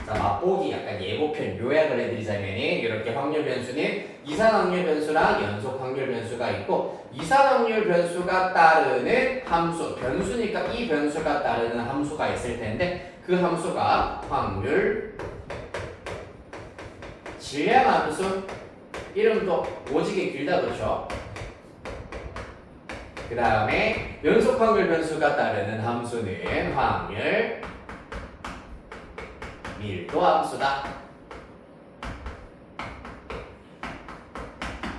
자, 맛보기 약간 예고편 요약을 해드리자면 이렇게 확률 변수는 이산 확률 변수랑 연속 확률 변수가 있고 이산 확률 변수가 따르는 함수, 변수니까 이 변수가 따르는 함수가 있을 텐데 그 함수가 확률 질량 함수, 이름도 오지게 길다 그렇죠? 그 다음에 연속 확률 변수가 따르는 함수는 확률 밀도 함수다.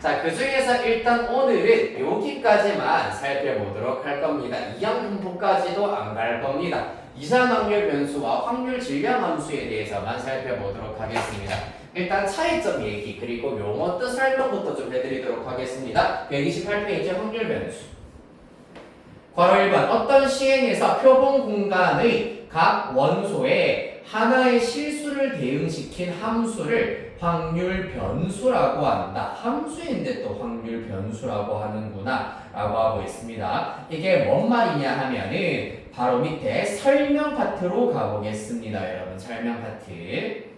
자, 그 중에서 일단 오늘은 여기까지만 살펴보도록 할 겁니다. 이항 분포까지도 안 갈 겁니다. 이산 확률 변수와 확률 질량 함수에 대해서만 살펴보도록 하겠습니다. 일단 차이점 얘기 그리고 용어 뜻 설명부터 좀 해드리도록 하겠습니다. 128페이지 확률 변수. 괄호 1번 어떤 시행에서 표본 공간의 각 원소에 하나의 실수를 대응시킨 함수를 확률 변수라고 한다. 함수인데 또 확률 변수라고 하는구나 라고 하고 있습니다. 이게 뭔 말이냐 하면은 바로 밑에 설명 파트로 가보겠습니다. 여러분 설명 파트.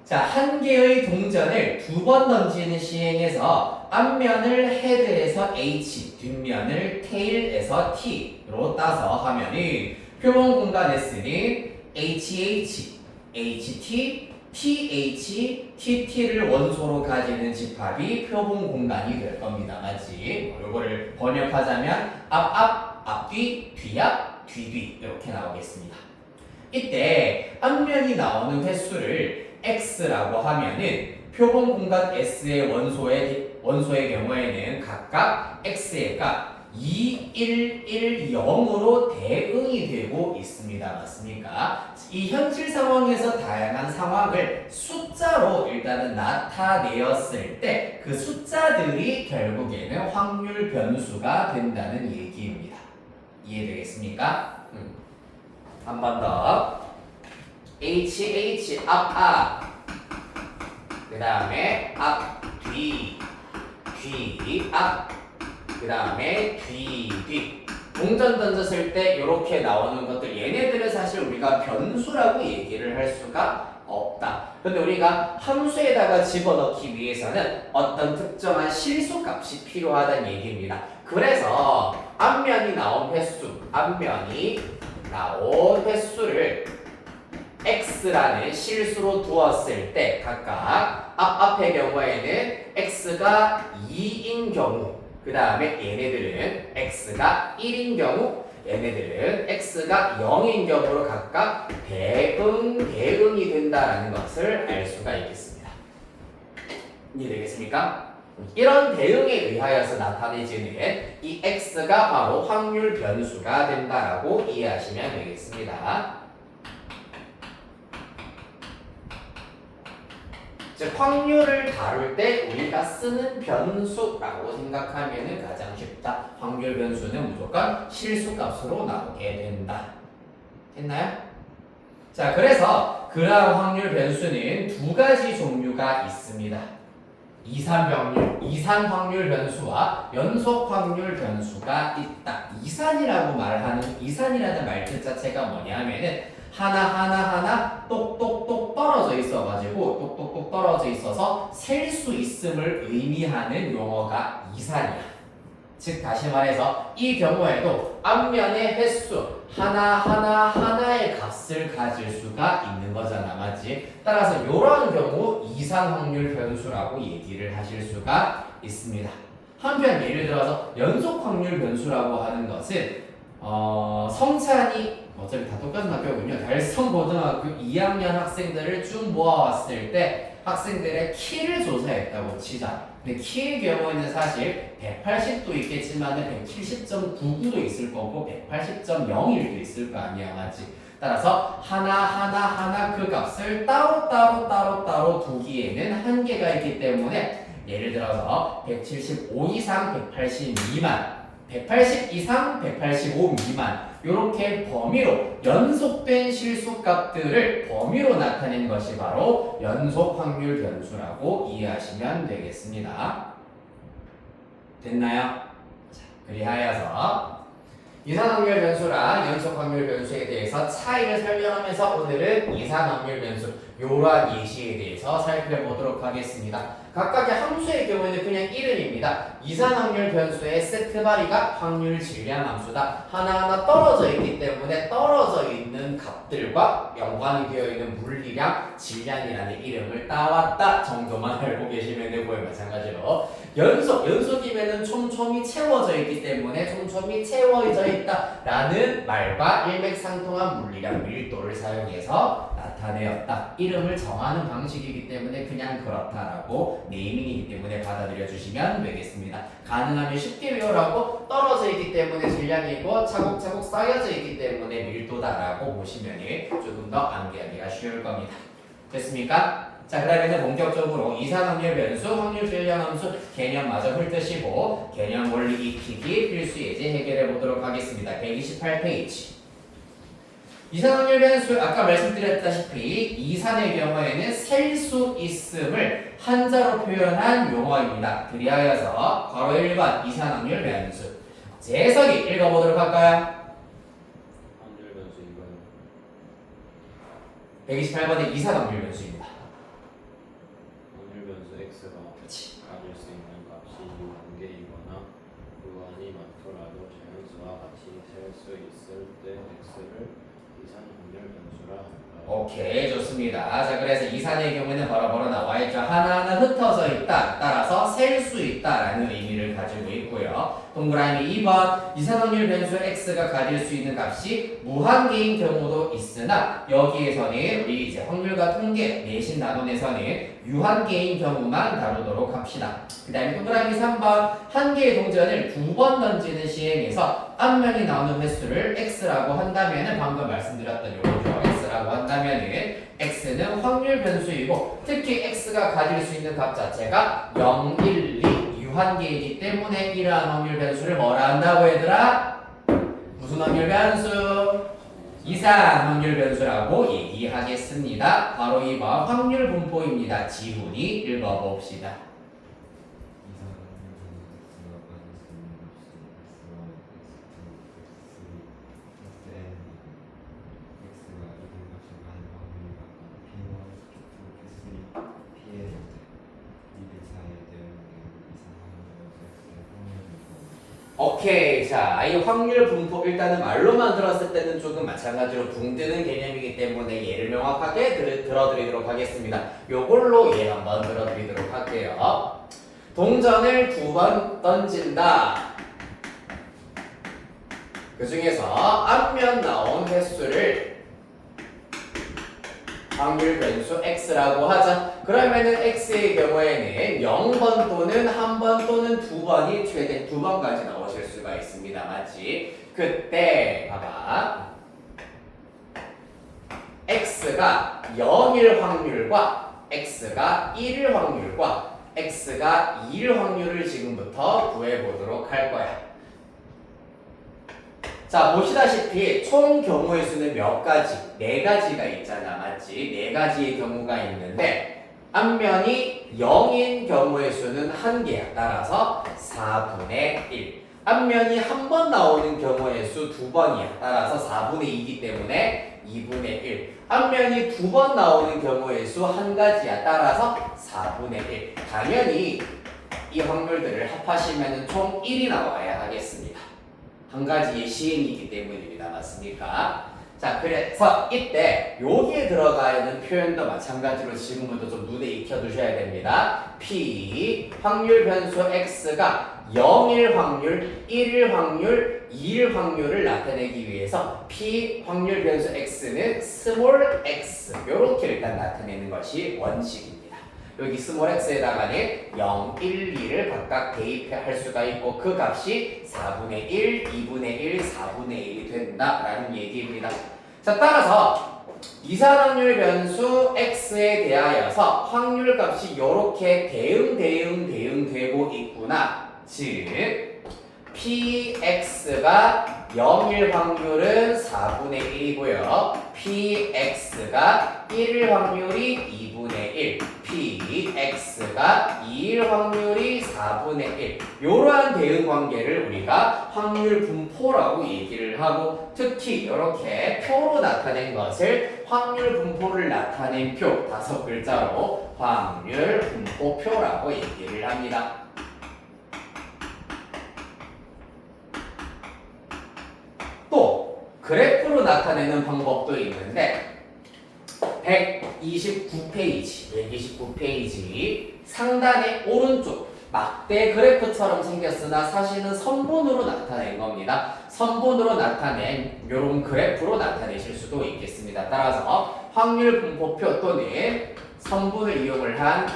자, 한 개의 동전을 두 번 던지는 시행에서 앞면을 헤드에서 H, 뒷면을 테일에서 T로 따서 하면은 표본 공간 S는 HH, HT, TH, TT를 원소로 가지는 집합이 표본 공간이 될 겁니다. 맞지? 요거를 번역하자면 앞뒤, 뒤뒤 이렇게 나오겠습니다. 이때 앞면이 나오는 횟수를 X라고 하면은 표본 공간 S의 원소의 경우에는 각각 X의 값 2, 1, 1, 0으로 대응이 되고 있습니다. 맞습니까? 이 현실 상황에서 다양한 상황을 숫자로 일단은 나타내었을 때 그 숫자들이 결국에는 확률 변수가 된다는 얘기입니다. 이해되겠습니까? 한 번 더. H, 앞. 그 다음에 앞, 뒤, 앞. 그 다음에 뒤. 동전 던졌을 때 이렇게 나오는 것들 얘네들은 사실 우리가 변수라고 얘기를 할 수가 없다. 근데 우리가 함수에다가 집어넣기 위해서는 어떤 특정한 실수값이 필요하다는 얘기입니다. 그래서 앞면이 나온 횟수를 x라는 실수로 두었을 때 각각 앞의 경우에는 x가 2인 경우, 그 다음에 얘네들은 x가 1인 경우, 얘네들은 x가 0인 경우로 각각 대응이 된다는 것을 알 수가 있겠습니다. 이해되겠습니까? 이런 대응에 의하여서 나타내지는 이 x가 바로 확률 변수가 된다라고 이해하시면 되겠습니다. 즉 확률을 다룰 때 우리가 쓰는 변수라고 생각하면 가장 쉽다. 확률 변수는 무조건 실수값으로 나오게 된다. 됐나요? 자, 그래서 그러한 확률 변수는 두 가지 종류가 있습니다. 이산 확률 변수와 연속 확률 변수가 있다. 이산이라는 말뜻 자체가 뭐냐면은 하나 똑똑똑 떨어져 있어서 셀 수 있음을 의미하는 용어가 이산이야. 즉 다시 말해서 이 경우에도 앞면의 횟수 하나의 값을 가질 수가 있는 거잖아, 맞지? 따라서 이런 경우 이산 확률 변수라고 얘기를 하실 수가 있습니다. 한편 예를 들어서 연속 확률 변수라고 하는 것은 성찬이 어차피 다 똑같은 학교군요. 달성고등학교 2학년 학생들을 쭉 모아왔을 때 학생들의 키를 조사했다고 치자. 근데 키의 경우에는 사실 180도 있겠지만 170.99도 있을 거고 180.01도 있을 거 아니야, 맞지? 따라서 하나 그 값을 따로 두기에는 한계가 있기 때문에 예를 들어서 175 이상 180 미만 180 이상 185 미만 이렇게 범위로 연속된 실수값들을 범위로 나타낸 것이 바로 연속 확률 변수라고 이해하시면 되겠습니다. 됐나요? 자, 그리하여서 이산 확률 변수랑 연속 확률 변수에 대해서 차이를 설명하면서 오늘은 이산 확률 변수 이러한 예시에 대해서 살펴보도록 하겠습니다. 각각의 함수의 경우에는 그냥 이름입니다. 이산 확률 변수의 세트 발이가 확률 질량 함수다. 하나하나 떨어져 있기 때문에 떨어져 있는 값들과 연관이 되어 있는 물리량, 질량이라는 이름을 따왔다 정도만 알고 계시면 되고요. 마찬가지로 연속이면은 촘촘히 채워져 있기 때문에 촘촘히 채워져 있다라는 말과 일맥상통한 물리량 밀도를 사용해서 나타내었다. 이름을 정하는 방식이기 때문에 그냥 그렇다라고 네이밍이기 때문에 받아들여 주시면 되겠습니다. 가능하면 쉽게 외우라고 떨어져 있기 때문에 질량이고 차곡차곡 쌓여져 있기 때문에 밀도다라고 보시면 조금 더 암기하기가 쉬울 겁니다. 됐습니까? 자, 그러면 본격적으로 이산 확률 변수, 확률 질량 함수 개념마저 훑으시고 개념 원리 익히기 필수 예제 해결해 보도록 하겠습니다. 128페이지. 이산 확률 변수 아까 말씀드렸다시피 이산의 경우에는 셀 수 있음을 한자로 표현한 용어입니다. 그리하여서 괄호 1번 이산 확률 변수 재석이 읽어보도록 할까요? 확률 변수 이거는 128번의 이산 확률 변수입니다. 확률 변수 x가 가질 수 있는 값이 관계이거나 무한이 많더라도 자연수와 같이 셀 수 있을 때 x를 이산 확률 변수라 한다. 오케이, 좋습니다. 자, 그래서 이산의 경우에는 바로 나와 있죠. 하나하나 흩어져 있다. 따라서 셀 수 있다라는 의미를 가지고 있고요. 같고요. 동그라미 2번 이산확률 변수 x가 가질 수 있는 값이 무한계인 경우도 있으나 여기에서는 우리 이제 확률과 통계 내신 나눔에서는 유한계인 경우만 다루도록 합시다. 그 다음에 동그라미 3번 한 개의 동전을 2번 던지는 시행에서 앞면이 나오는 횟수를 x라고 한다면은 방금 말씀드렸던 요거죠. x라고 한다면은 x는 확률 변수이고 특히 x가 가질 수 있는 값 자체가 0, 1, 2 유한계이기 때문에 이러한 확률 변수를 뭐라 한다고 얘들아? 무슨 확률 변수? 이상 확률 변수라고 얘기하겠습니다. 바로 2번 확률 분포입니다. 지훈이 읽어봅시다. 오케이. 자, 이 확률 분포 일단은 말로만 들었을 때는 조금 마찬가지로 붕 뜨는 개념이기 때문에 예를 명확하게 들어드리도록 하겠습니다. 요걸로 예 한번 들어드리도록 할게요. 동전을 2번 던진다. 그 중에서 앞면 나온 횟수를 확률 변수 x라고 하자. 그러면은 x의 경우에는 0번 또는 1번 또는 2번이 최대 2번까지 나오실 수가 있습니다. 맞지? 그때 봐봐. x가 0일 확률과 x가 1일 확률과 x가 2일 확률을 지금부터 구해보도록 할 거야. 자, 보시다시피 총 경우의 수는 몇 가지? 4가지가 있잖아. 맞지? 4가지의 경우가 있는데 앞면이 0인 경우의 수는 1개야. 따라서 4분의 1. 앞면이 한 번 나오는 경우의 수 2번이야. 따라서 4분의 2이기 때문에 2분의 1. 앞면이 2번 나오는 경우의 수 1가지야. 따라서 4분의 1. 당연히 이 확률들을 합하시면 총 1이 나와야 하겠습니다. 한 가지의 시행이기 때문입니다. 맞습니까? 자, 그래서 이때 여기에 들어가 있는 표현도 마찬가지로 지금부터 좀 눈에 익혀두셔야 됩니다. P 확률 변수 X가 0일 확률, 1일 확률, 2일 확률을 나타내기 위해서 P 확률 변수 X는 스몰 x 이렇게 일단 나타내는 것이 원칙입니다. 여기 스몰 x에다가는 0, 1, 2를 각각 대입할 수가 있고 그 값이 4분의 1, 2분의 1, 4분의 1이 된다라는 얘기입니다. 자, 따라서 이산확률 변수 x에 대하여서 확률 값이 이렇게 대응되고 있구나. 즉 px가 0일 확률은 4분의 1이고요. px가 1일 확률이 2분의 1, px가 2일 확률이 4분의 1. 이러한 대응 관계를 우리가 확률 분포라고 얘기를 하고 특히 이렇게 표로 나타낸 것을 확률 분포를 나타낸 표 5글자로 확률 분포표라고 얘기를 합니다. 또 그래프로 나타내는 방법도 있는데 129페이지 상단의 오른쪽 막대 그래프처럼 생겼으나 사실은 선분으로 나타낸 겁니다. 선분으로 나타낸 이런 그래프로 나타내실 수도 있겠습니다. 따라서 확률 분포표 또는 선분을 이용을 한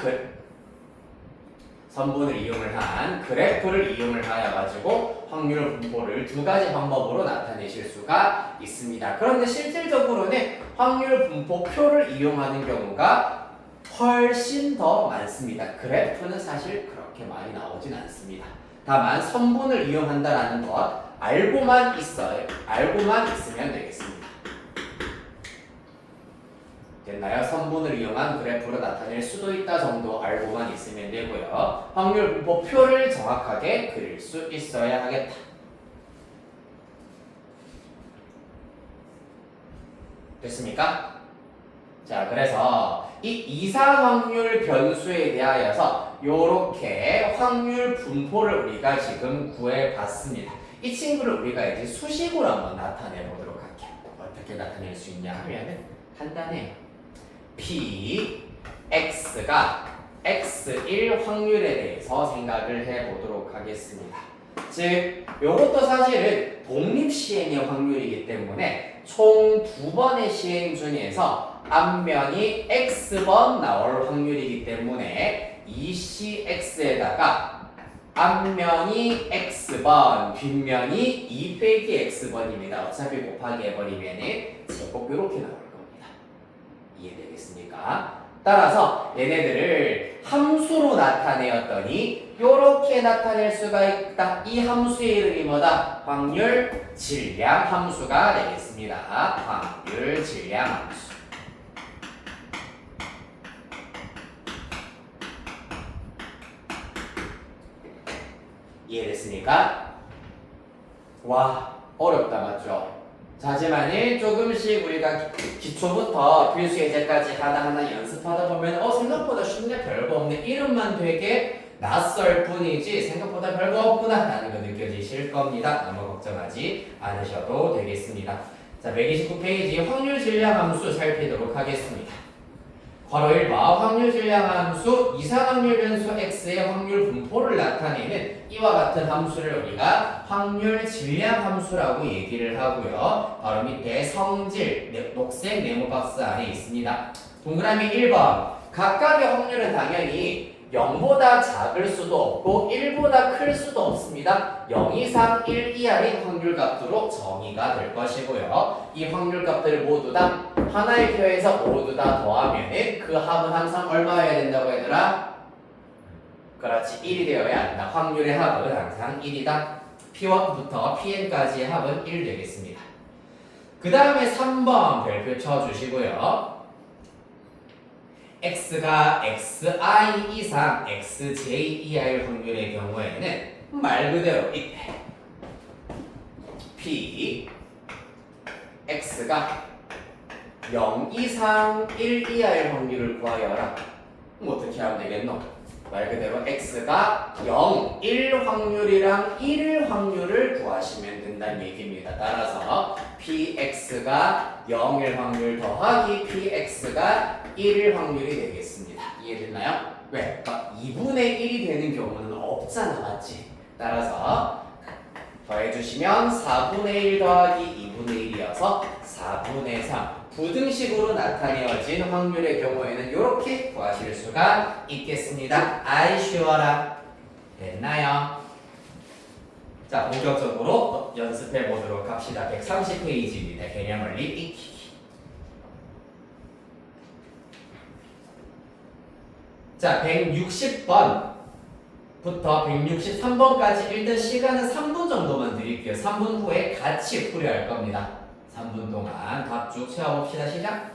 그래프를 이용을 하여 가지고 확률 분포를 2가지 방법으로 나타내실 수가 있습니다. 그런데 실질적으로는 확률 분포표를 이용하는 경우가 훨씬 더 많습니다. 그래프는 사실 그렇게 많이 나오진 않습니다. 다만 선분을 이용한다라는 것 알고만 있으면 되겠습니다. 됐나요? 선분을 이용한 그래프로 나타낼 수도 있다 정도 알고만 있으면 되고요. 확률 분포표를 정확하게 그릴 수 있어야 하겠다. 됐습니까? 자, 그래서 이 이상확률 변수에 대하여서 이렇게 확률 분포를 우리가 지금 구해봤습니다. 이 친구를 우리가 이제 수식으로 한번 나타내 보도록 할게요. 어떻게 나타낼 수 있냐 하면은 간단해요. P, X가 X1 확률에 대해서 생각을 해보도록 하겠습니다. 즉 요것도 사실은 독립시행의 확률이기 때문에 총 2번의 시행 중에서 앞면이 x번 나올 확률이기 때문에 이 cx에다가 앞면이 x번, 뒷면이 2 빼기 x번입니다. 어차피 곱하기 해버리면 제곱 이렇게 나올 겁니다. 이해되겠습니까? 따라서 얘네들을 함수로 나타내었더니 이렇게 나타낼 수가 있다. 이 함수의 이름이 뭐다? 확률 질량 함수가 되겠습니다. 확률 질량 함수. 이해됐습니까? 와, 어렵다 맞죠? 하지만 조금씩 우리가 기초부터 필수 예제까지 하나하나 연습하다 보면 생각보다 쉽네, 별거 없네, 이름만 되게 낯설 뿐이지 생각보다 별거 없구나 라는 거 느껴지실 겁니다. 너무 걱정하지 않으셔도 되겠습니다. 자, 129페이지 확률 질량 함수 살피도록 하겠습니다. 괄호 1번 확률 질량 함수 이상확률 변수 x의 확률 분포를 나타내는 이와 같은 함수를 우리가 확률 질량 함수라고 얘기를 하고요. 바로 밑에 성질 녹색 네모 박스 안에 있습니다. 동그라미 1번 각각의 확률은 당연히 0보다 작을 수도 없고 1보다 클 수도 없습니다. 0 이상 1 이하인 확률값으로 정의가 될 것이고요. 이 확률값들을 모두 다 하나의 표에서 모두 다 더하면 그 합은 항상 얼마여야 된다고 얘들아? 그렇지, 1이 되어야 한다. 확률의 합은 항상 1이다. P1부터 Pn까지의 합은 1 되겠습니다. 그 다음에 3번 별표 쳐주시고요. x가 xi 이상 xj 이하일 확률의 경우에는 말 그대로 이 p x가 0 이상 1 이하일 확률을 구하여라. 그럼 어떻게 하면 되겠노? 말 그대로 x가 0, 1 확률이랑 1 확률을 구하시면 된다는 얘기입니다. 따라서 px가 0일 확률 더하기 px가 1일 확률이 되겠습니다. 이해됐나요? 왜? 2분의 1이 되는 경우는 없잖아, 맞지? 따라서 더해주시면 4분의 1 더하기 2분의 1이어서 4분의 3 부등식으로 나타내어진 확률의 경우에는 이렇게 구하실 수가 있겠습니다. 아이 쉬워라. 됐나요? 자, 본격적으로 연습해 보도록 합시다. 130페이지입니다. 개념원리 익히기. 자, 160번부터 163번까지 일단 시간은 3분 정도만 드릴게요. 3분 후에 같이 풀이할 겁니다. 3분 동안 답 쭉 채워봅시다. 시작!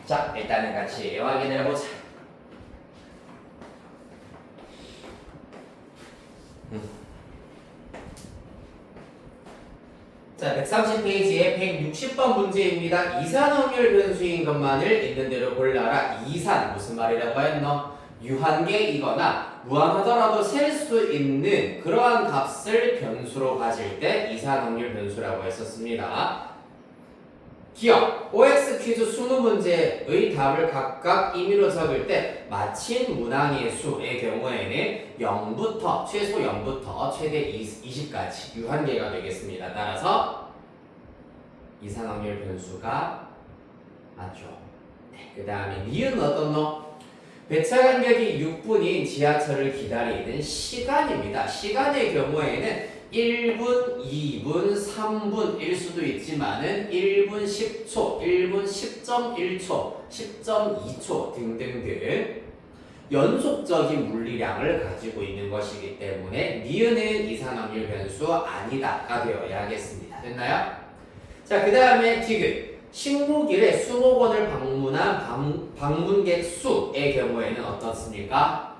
자, 일단은 같이 확인해 보자. 자, 130페이지에 160번 문제입니다. 이산확률 변수인 것만을 있는 대로 골라라. 이산 무슨 말이라고 했노? 유한계이거나 무한하더라도 셀 수 있는 그러한 값을 변수로 가질 때 이산확률 변수라고 했었습니다. 기억, OX 퀴즈 20문제의 답을 각각 임의로 적을 때 마친 문항의 수의 경우에는 0부터 최소 0부터 최대 20까지 유한계가 되겠습니다. 따라서 이산확률 변수가 맞죠. 네, 그 다음에 니은 어떤 놈? 배차 간격이 6분인 지하철을 기다리는 시간입니다. 시간의 경우에는 1분, 2분, 3분일 수도 있지만은 1분 10초, 1분 10.1초, 10.2초 등등등 연속적인 물리량을 가지고 있는 것이기 때문에 니은은 이산확률 변수 아니다가 되어야 하겠습니다. 됐나요? 자, 그 다음에 디귿. 식목일에 수목원을 방문한 방문객 수의 경우에는 어떻습니까?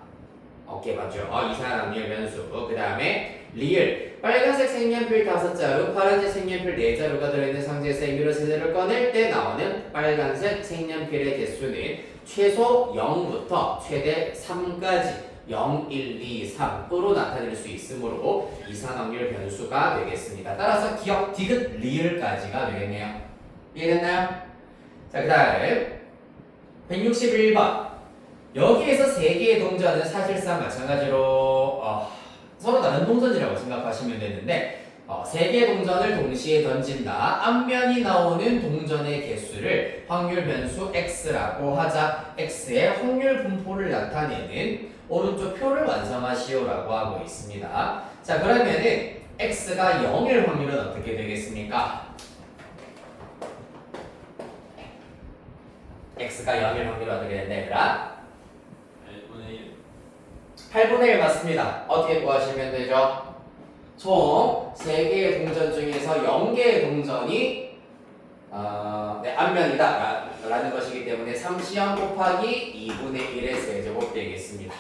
오케이, 맞죠? 이산확률 변수. 그 다음에 리을. 빨간색 색연필 5자루, 파란색 색연필 4자루가 들어있는 상자에서 임의로 세자를 꺼낼 때 나오는 빨간색 색연필의 개수는 최소 0부터 최대 3까지 0, 1, 2, 3으로 나타낼 수 있으므로 이산확률 변수가 되겠습니다. 따라서 기억, 디귿, 리을까지가 되겠네요. 이해됐나요? 자, 그 다음 161번. 여기에서 3개의 동전은 사실상 마찬가지로 서로 다른 동전이라고 생각하시면 되는데 3개의 동전을 동시에 던진다. 앞면이 나오는 동전의 개수를 확률 변수 x라고 하자. x의 확률 분포를 나타내는 오른쪽 표를 완성하시오라고 하고 있습니다. 자, 그러면은 x가 0일 확률은 어떻게 되겠습니까? x가 0일 확률은 어떻게 된다 얘들아? 8분의 1 맞습니다. 어떻게 구하시면 되죠? 총 3개의 동전 중에서 0개의 동전이 앞면이다 라는 것이기 때문에 3C0 곱하기 2분의 1의 세제곱 되겠습니다.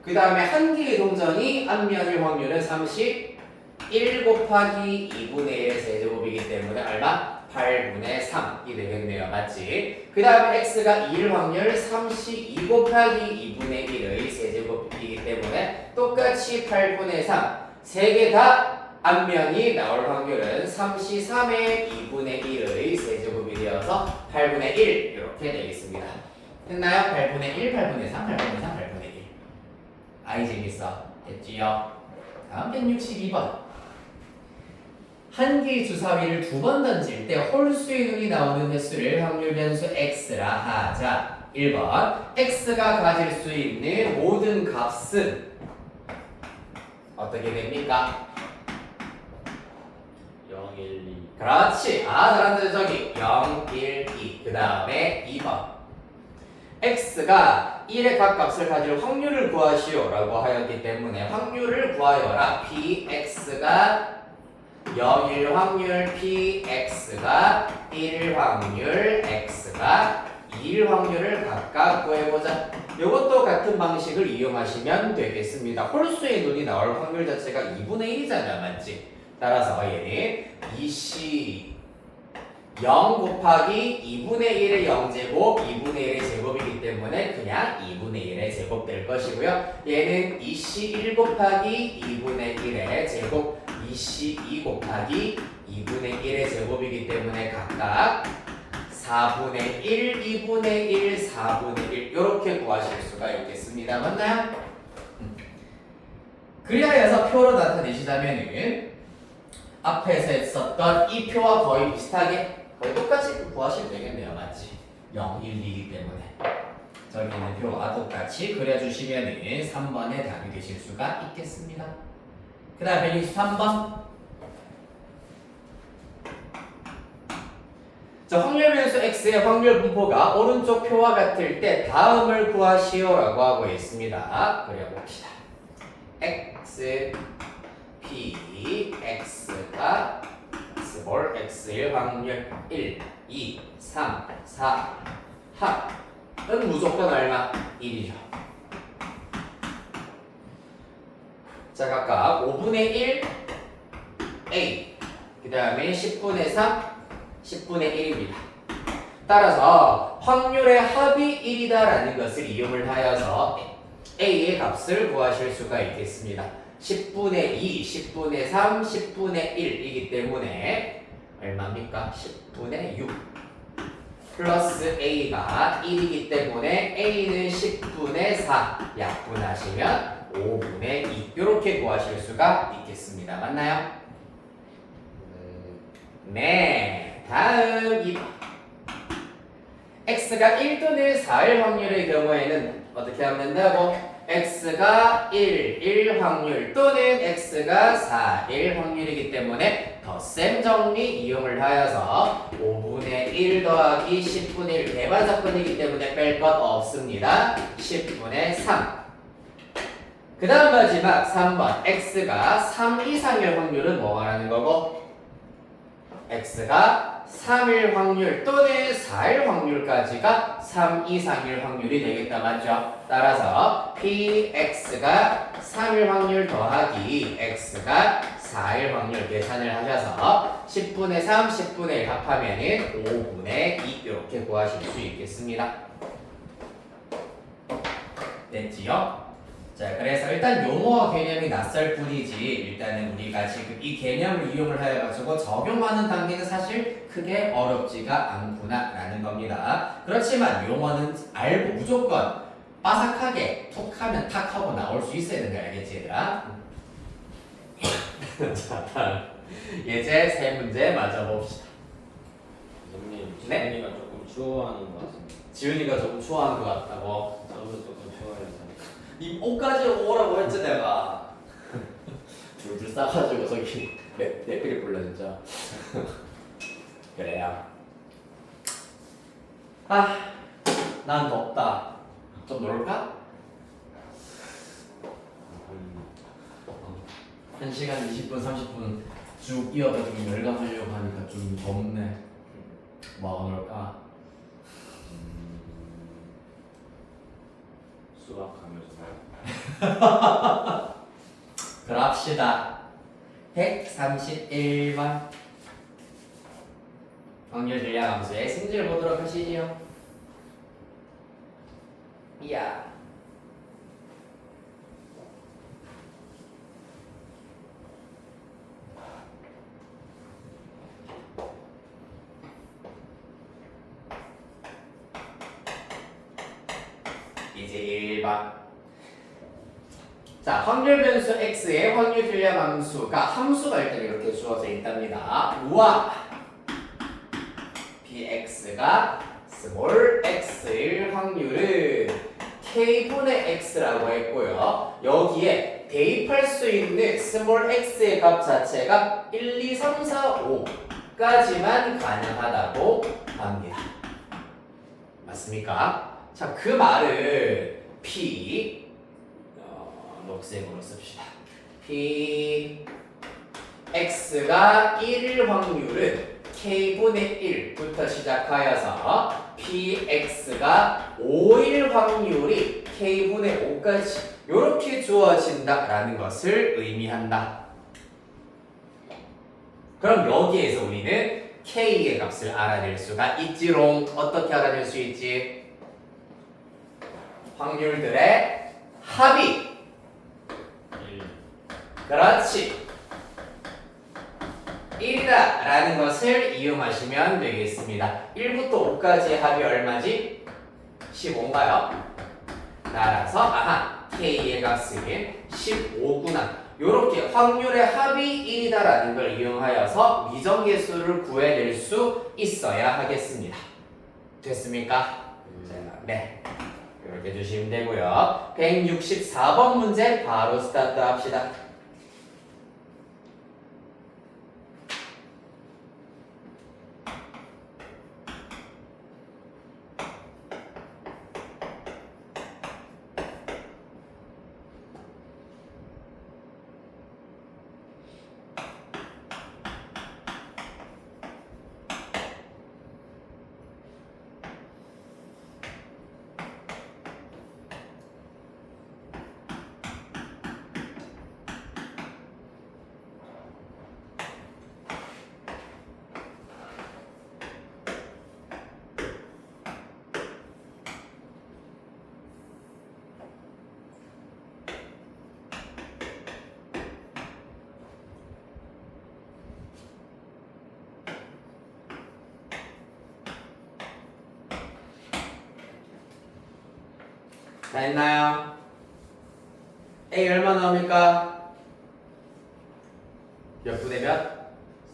그 다음에 1개의 동전이 앞면일 확률은 31 곱하기 2분의 1의 세제곱이기 때문에 얼마? 8분의 3이 되겠네요. 맞지? 그 다음에 x가 2일 확률 32 곱하기 2분의 1의 세제곱이기 때문에 똑같이 8분의 3 3개 다 앞면이 나올 확률은 3C3의 2분의 1의 세제곱이 되어서 8분의 1 이렇게 되겠습니다. 됐나요? 8분의 1, 8분의 3, 8분의 3, 8분의 1 아이 재밌어. 됐지요? 다음 162번. 한 개의 주사위를 2번 던질 때 홀수의 눈이 나오는 횟수를 확률 변수 x라 하자. 1번 x가 가질 수 있는 모든 값은 어떻게 됩니까? 0, 1, 2. 그렇지. 잘한다 저기 0, 1, 2. 그 다음에 2번 x가 1의 각 값을 가질 확률을 구하시오 라고 하였기 때문에 확률을 구하여라. px가 0일 확률 px가 1 확률 x가 2일 확률을 각각 구해보자. 이것도 같은 방식을 이용하시면 되겠습니다. 홀수의 눈이 나올 확률 자체가 2분의 1이잖아. 맞지? 따라서 얘는 2c 0 곱하기 2분의 1의 0제곱 2분의 1의 제곱이기 때문에 그냥 2분의 1의 제곱 될 것이고요. 얘는 2c 1 곱하기 2분의 1의 제곱 2c 2 곱하기 2분의 1의 제곱이기 때문에 각각 4분의 1, 2분의 1, 4분의 1 이렇게 구하실 수가 있겠습니다. 맞나요? 그리하여서 표로 나타내시자면은 앞에서 했었던 이 표와 거의 비슷하게 거의 똑같이 구하시면 되겠네요. 맞지? 0, 1, 2이기 때문에 저기 있는 표와 똑같이 그려주시면은 3번의 답이 되실 수가 있겠습니다. 그 다음 163번. 자, 확률 변수 x의 확률 분포가 오른쪽 표와 같을 때 다음을 구하시오라고 하고 있습니다. 그려봅시다. x, p, x가 x볼 x일 확률 1, 2, 3, 4 합은 무조건 얼마? 1이죠. 자, 각각 5분의 1 A, 그 다음에 10분의 3, 10분의 1입니다. 따라서 확률의 합이 1이다라는 것을 이용을 하여서 A의 값을 구하실 수가 있겠습니다. 10분의 2, 10분의 3, 10분의 1이기 때문에 얼마입니까? 10분의 6 플러스 A가 1이기 때문에 A는 10분의 4 약분하시면 5분의 2 이렇게 구하실 수가 있겠습니다. 맞나요? 네. 다음 2번. X가 1 또는 4일 확률의 경우에는 어떻게 하면 된다고? X가 1 확률 또는 X가 4일 확률이기 때문에 덧셈 정리 이용을 하여서 5분의 1 더하기 10분의 1 대반사건이기 때문에 뺄 것 없습니다. 10분의 3. 그 다음 마지막 3번. X가 3 이상일 확률은 뭐 말하는 거고? X가 3일 확률 또는 4일 확률까지가 3 이상일 확률이 되겠다. 맞죠? 따라서 PX가 3일 확률 더하기 X가 4일 확률 계산을 하셔서 10분의 3, 10분의 1 합하면은 5분의 2 이렇게 구하실 수 있겠습니다. 됐지요? 자, 그래서 일단 용어와 개념이 낯설 뿐이지 일단은 우리가 지금 이 개념을 이용을 하여가지고 적용하는 단계는 사실 크게 어렵지가 않구나 라는 겁니다. 그렇지만 용어는 알고 무조건 빠삭하게 톡 하면 탁 하고 나올 수 있어야 된다. 알겠지 얘들아? 자, 다음 예제 세 문제 맞아봅시다. 선생님, 네? 지훈이가 조금 추워하는 것 같습니다. 지훈이가 조금 추워하는 것 같다고. 저도 조금 추워해서. 니 옷까지 오라고 했지 내가. 줄줄 싸가지고 저기 내필이 불러 진짜. 그래요. 난 덥다. 좀 놀까? 1시간 20분 30분 쭉 이어가지고 열감하려고 하니까 좀 덥네. 뭐 놀까? 수학하면서 그럽시다. 131번 확률 질량 함수의 승질 보도록 하시지요. 이야. 이제 1번. 자, 확률 변수 x의 확률 질량 함수가 함수가 일단 이렇게 주어져 있답니다. 우와. bx가 스몰 x일 확률은 k분의 x라고 했고요. 여기에 대입할 수 있는 스몰 x의 값 자체가 1, 2, 3, 4, 5까지만 가능하다고 합니다. 맞습니까? 자, 그 말은 p 녹색으로 씁시다. p x가 1일 확률은 k분의 1부터 시작하여서 px가 5일 확률이 k분의 5까지 이렇게 주어진다라는 것을 의미한다. 그럼 여기에서 우리는 k의 값을 알아낼 수가 있지롱. 어떻게 알아낼 수 있지? 확률들의 합이 1. 그렇지 1이다 라는 것을 이용하시면 되겠습니다. 1부터 5까지의 합이 얼마지? 15인가요? 따라서 k의 값은 15구나. 이렇게 확률의 합이 1이다 라는 걸 이용하여서 미정계수를 구해낼 수 있어야 하겠습니다. 됐습니까? 네, 이렇게 주시면 되고요. 164번 문제 바로 스타트 합시다. 다 했나요? A 얼마 나옵니까? 몇 분의 몇?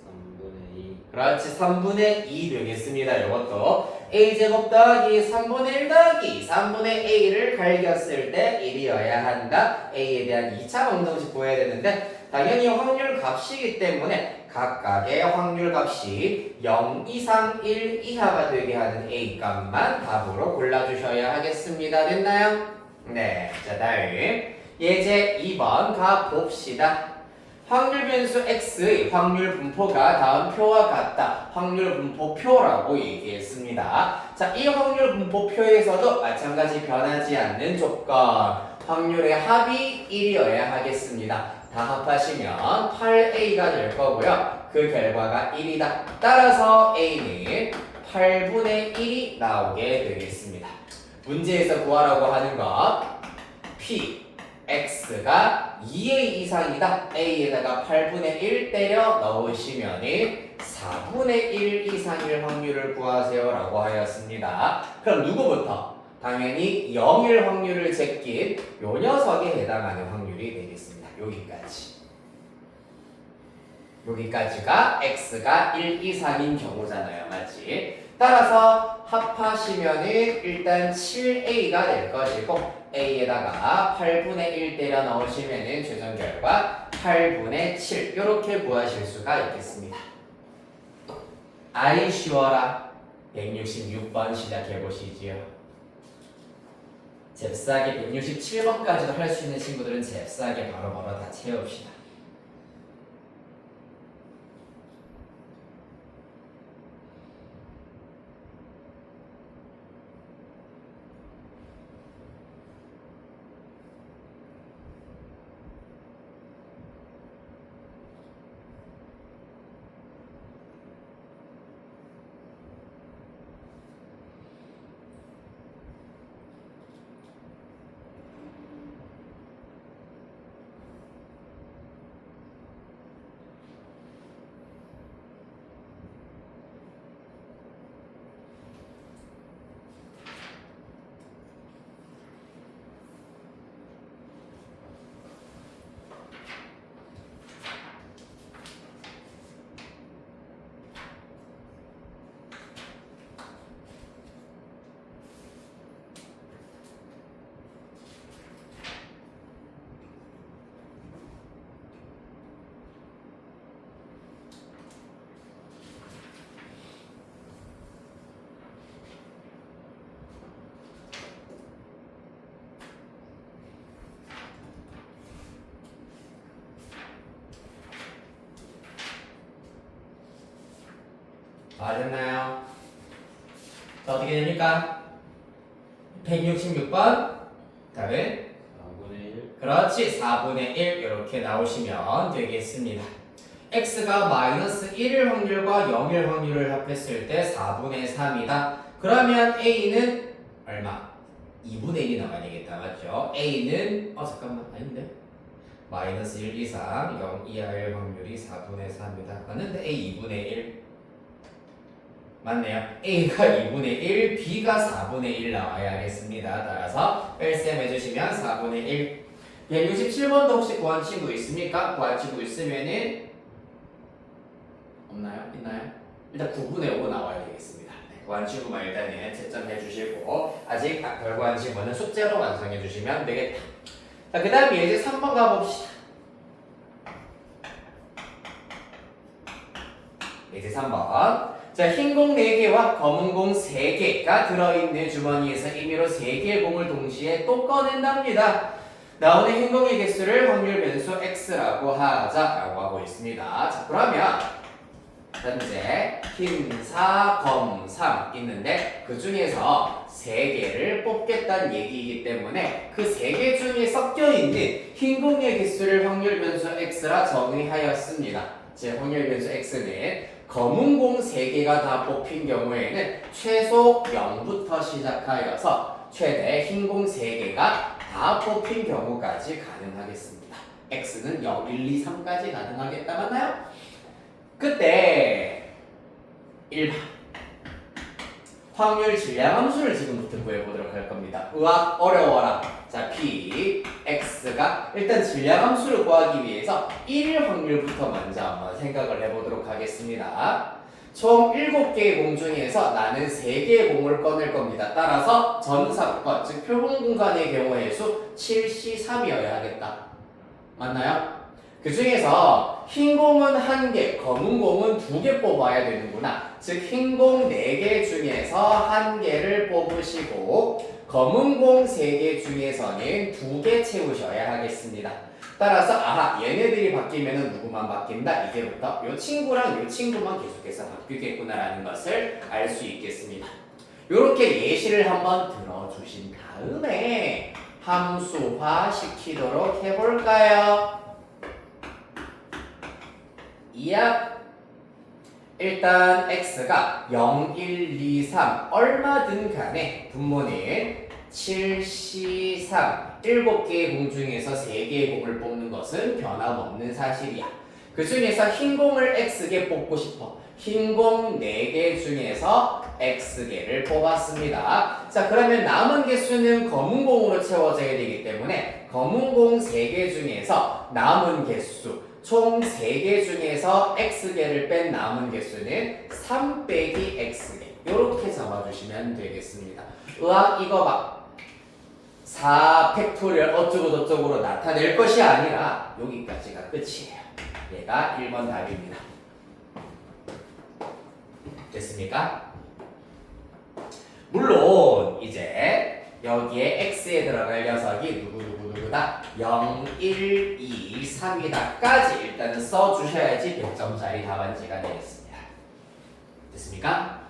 3분의 2. 그렇지 3분의 2 되겠습니다. 이것도 A제곱 더하기 3분의 1 더하기 3분의 A를 갈겼을 때 1이어야 한다. A에 대한 2차 방정식 구해야 되는데 당연히 확률 값이기 때문에 각각의 확률 값이 0 이상 1 이하가 되게 하는 A 값만 답으로 골라주셔야 하겠습니다. 됐나요? 네, 자 다음 예제 2번 가봅시다. 확률 변수 x의 확률 분포가 다음 표와 같다. 확률 분포표라고 얘기했습니다. 자, 이 확률 분포표에서도 마찬가지 변하지 않는 조건. 확률의 합이 1이어야 하겠습니다. 다 합하시면 8a가 될 거고요. 그 결과가 1이다. 따라서 a는 8분의 1이 나오게 되겠습니다. 문제에서 구하라고 하는 것 p x가 2a 이상이다. a에다가 8분의 1 때려 넣으시면 4분의 1 이상일 확률을 구하세요 라고 하였습니다. 그럼 누구부터? 당연히 0일 확률을 제낀 요 녀석에 해당하는 확률이 되겠습니다. 여기까지. 여기까지가 x가 1 이상인 경우잖아요. 맞지? 따라서 합하시면은 일단 7a가 될 것이고 a에다가 8분의 1 때려 넣으시면은 최종 결과 8분의 7 이렇게 구하실 수가 있겠습니다. 아이 쉬워라. 166번 시작해 보시지요. 잽싸게 167번까지도 할 수 있는 친구들은 잽싸게 바로바로 다 채웁시다. 다 됐나요? 자, 어떻게 됩니까? 166번 답은 4분의 1. 그렇지 4분의 1 이렇게 나오시면 되겠습니다. x가 마이너스 1일 확률과 0일 확률을 합했을 때 4분의 3이다. 그러면 a는 얼마? 2분의 1이 나와야 되겠다. 맞죠? a는 잠깐만 아닌데 마이너스 1 이상 0 이하일 확률이 4분의 3이다. 맞는데 a 2분의 1 맞네요. A가 2분의 1, B가 4분의 1 나와야 하겠습니다. 따라서 뺄셈 해주시면 4분의 1. 167번도 혹시 구한 친구 있습니까? 구한 친구 있으면은 없나요? 있나요? 일단 9분의 5 나와야 되겠습니다. 네, 구한 친구만 일단은 채점해 주시고 아직 덜 구한 친구는 숙제로 완성해 주시면 되겠다. 자, 그 다음에 이제 3번 가봅시다. 이제 3번. 자, 흰 공 4개와 검은 공 3개가 들어있는 주머니에서 임의로 3개의 공을 동시에 또 꺼낸답니다. 나오는 흰 공의 개수를 확률 변수 x라고 하자라고 하고 있습니다. 자, 그러면 현재 흰 4, 검 3 있는데 그 중에서 3개를 뽑겠다는 얘기이기 때문에 그 3개 중에 섞여있는 흰 공의 개수를 확률 변수 x라 정의하였습니다. 제 확률 변수 x는 검은 공 3개가 다 뽑힌 경우에는 최소 0부터 시작하여서 최대 흰 공 3개가 다 뽑힌 경우까지 가능하겠습니다. x는 0, 1, 2, 3까지 가능하겠다. 맞나요? 그때 1번 확률 질량함수를 지금부터 구해보도록 할 겁니다. 으악 어려워라. 자 p x가 일단 질량함수를 구하기 위해서 1일 확률부터 먼저 한번 생각을 해보도록 하겠습니다. 총 7개의 공 중에서 나는 3개의 공을 꺼낼 겁니다. 따라서 전사권, 즉 표본 공간의 경우의 수 7C3이어야 하겠다. 맞나요? 그 중에서 흰 공은 1개, 검은 공은 2개 뽑아야 되는구나. 즉 흰 공 4개 중에서 1개를 뽑으시고 검은 공 3개 중에서는 2개 채우셔야 하겠습니다. 따라서 아하 얘네들이 바뀌면 누구만 바뀐다. 이제부터 요 친구랑 요 친구만 계속해서 바뀌겠구나라는 것을 알 수 있겠습니다. 요렇게 예시를 한번 들어주신 다음에 함수화 시키도록 해볼까요? 이야 일단 x가 0, 1, 2, 3 얼마든 간에 분모는 7C3 7개의 공 중에서 3개의 공을 뽑는 것은 변함없는 사실이야. 그 중에서 흰 공을 X개 뽑고 싶어. 흰 공 4개 중에서 X개를 뽑았습니다. 자 그러면 남은 개수는 검은 공으로 채워져야 되기 때문에 검은 공 3개 중에서 남은 개수 총 3개 중에서 X개를 뺀 남은 개수는 3 빼기 X개 이렇게 잡아주시면 되겠습니다. 으악 이거 봐. 4 팩토리얼 어쩌고저쩌고로 나타낼 것이 아니라 여기까지가 끝이에요. 얘가 1번 답입니다. 됐습니까? 물론 이제 여기에 x에 들어갈 녀석이 누구다 0, 1, 2, 3이다까지 일단은 써주셔야지 100점짜리 답안지가 되겠습니다. 됐습니까?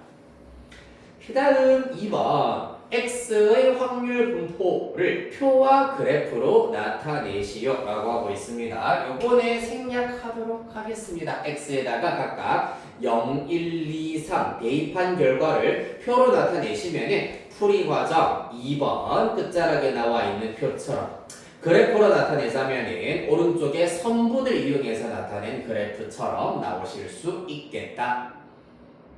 그 다음 2번 x의 확률 분포를 표와 그래프로 나타내시오 라고 하고 있습니다. 요번에 생략하도록 하겠습니다. x에다가 각각 0, 1, 2, 3 대입한 결과를 표로 나타내시면 풀이 과정 2번 끝자락에 나와 있는 표처럼 그래프로 나타내자면 오른쪽에 선분을 이용해서 나타낸 그래프처럼 나오실 수 있겠다.